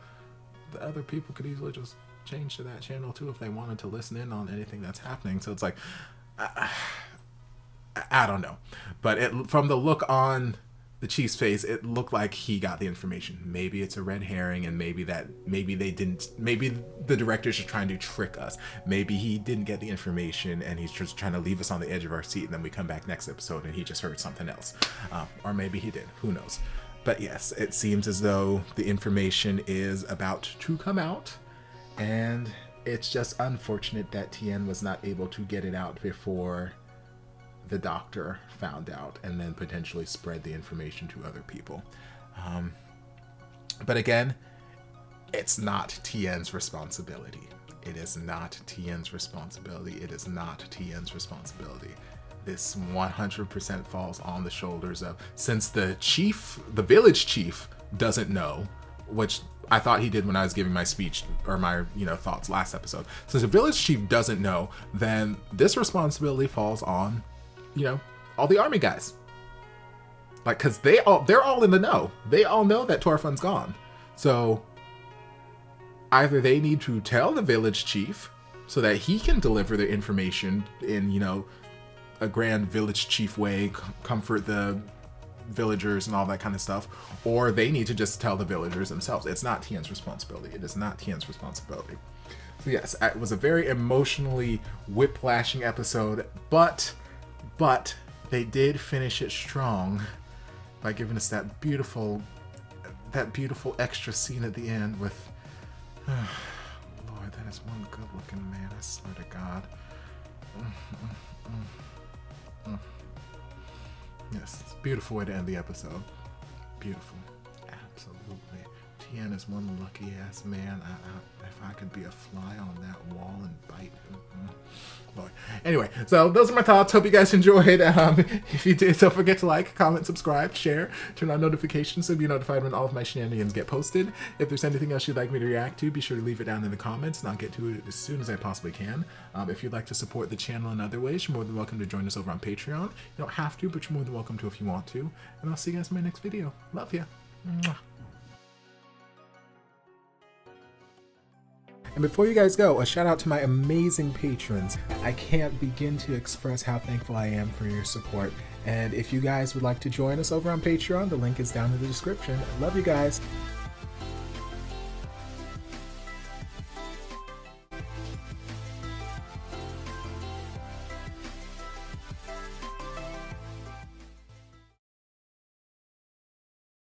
the other people could easily just change to that channel too if they wanted to listen in on anything that's happening. So it's like, I don't know, but from the look on the chief's face, it looked like he got the information. Maybe it's a red herring, and maybe the director's just trying to trick us. Maybe he didn't get the information and he's just trying to leave us on the edge of our seat, and then we come back next episode and he just heard something else. Or maybe he did, who knows. But yes, it seems as though the information is about to come out, and it's just unfortunate that Tien was not able to get it out before the doctor found out and then potentially spread the information to other people. But again, it's not Tien's responsibility. It is not Tien's responsibility. It is not Tien's responsibility. This 100% falls on the shoulders of, since the chief, the village chief, doesn't know, which I thought he did when I was giving my speech or my, you know, thoughts last episode. Since the village chief doesn't know, then this responsibility falls on, you know, all the army guys. Like, cause they're all in the know. They all know that Torfun's gone. So either they need to tell the village chief so that he can deliver the information in, you know, a grand village chief way, comfort the villagers and all that kind of stuff, or they need to just tell the villagers themselves. It's not Tien's responsibility. It is not Tien's responsibility. So yes, it was a very emotionally whiplashing episode, but they did finish it strong by giving us that beautiful extra scene at the end with Lord, that is one good looking man, I swear to God. Yes, it's a beautiful way to end the episode. Beautiful. Absolutely. Tien is one lucky ass man. If I could be a fly on that wall and bite him. Lord. Anyway, so those are my thoughts. Hope you guys enjoyed. If you did, don't forget to like, comment, subscribe, share, turn on notifications so you'll be notified when all of my shenanigans get posted. If there's anything else you'd like me to react to, be sure to leave it down in the comments and I'll get to it as soon as I possibly can. If you'd like to support the channel in other ways, you're more than welcome to join us over on Patreon. You don't have to, but you're more than welcome to if you want to. And I'll see you guys in my next video. Love ya. Mwah. And before you guys go, a shout out to my amazing patrons. I can't begin to express how thankful I am for your support. And if you guys would like to join us over on Patreon, the link is down in the description. Love you guys.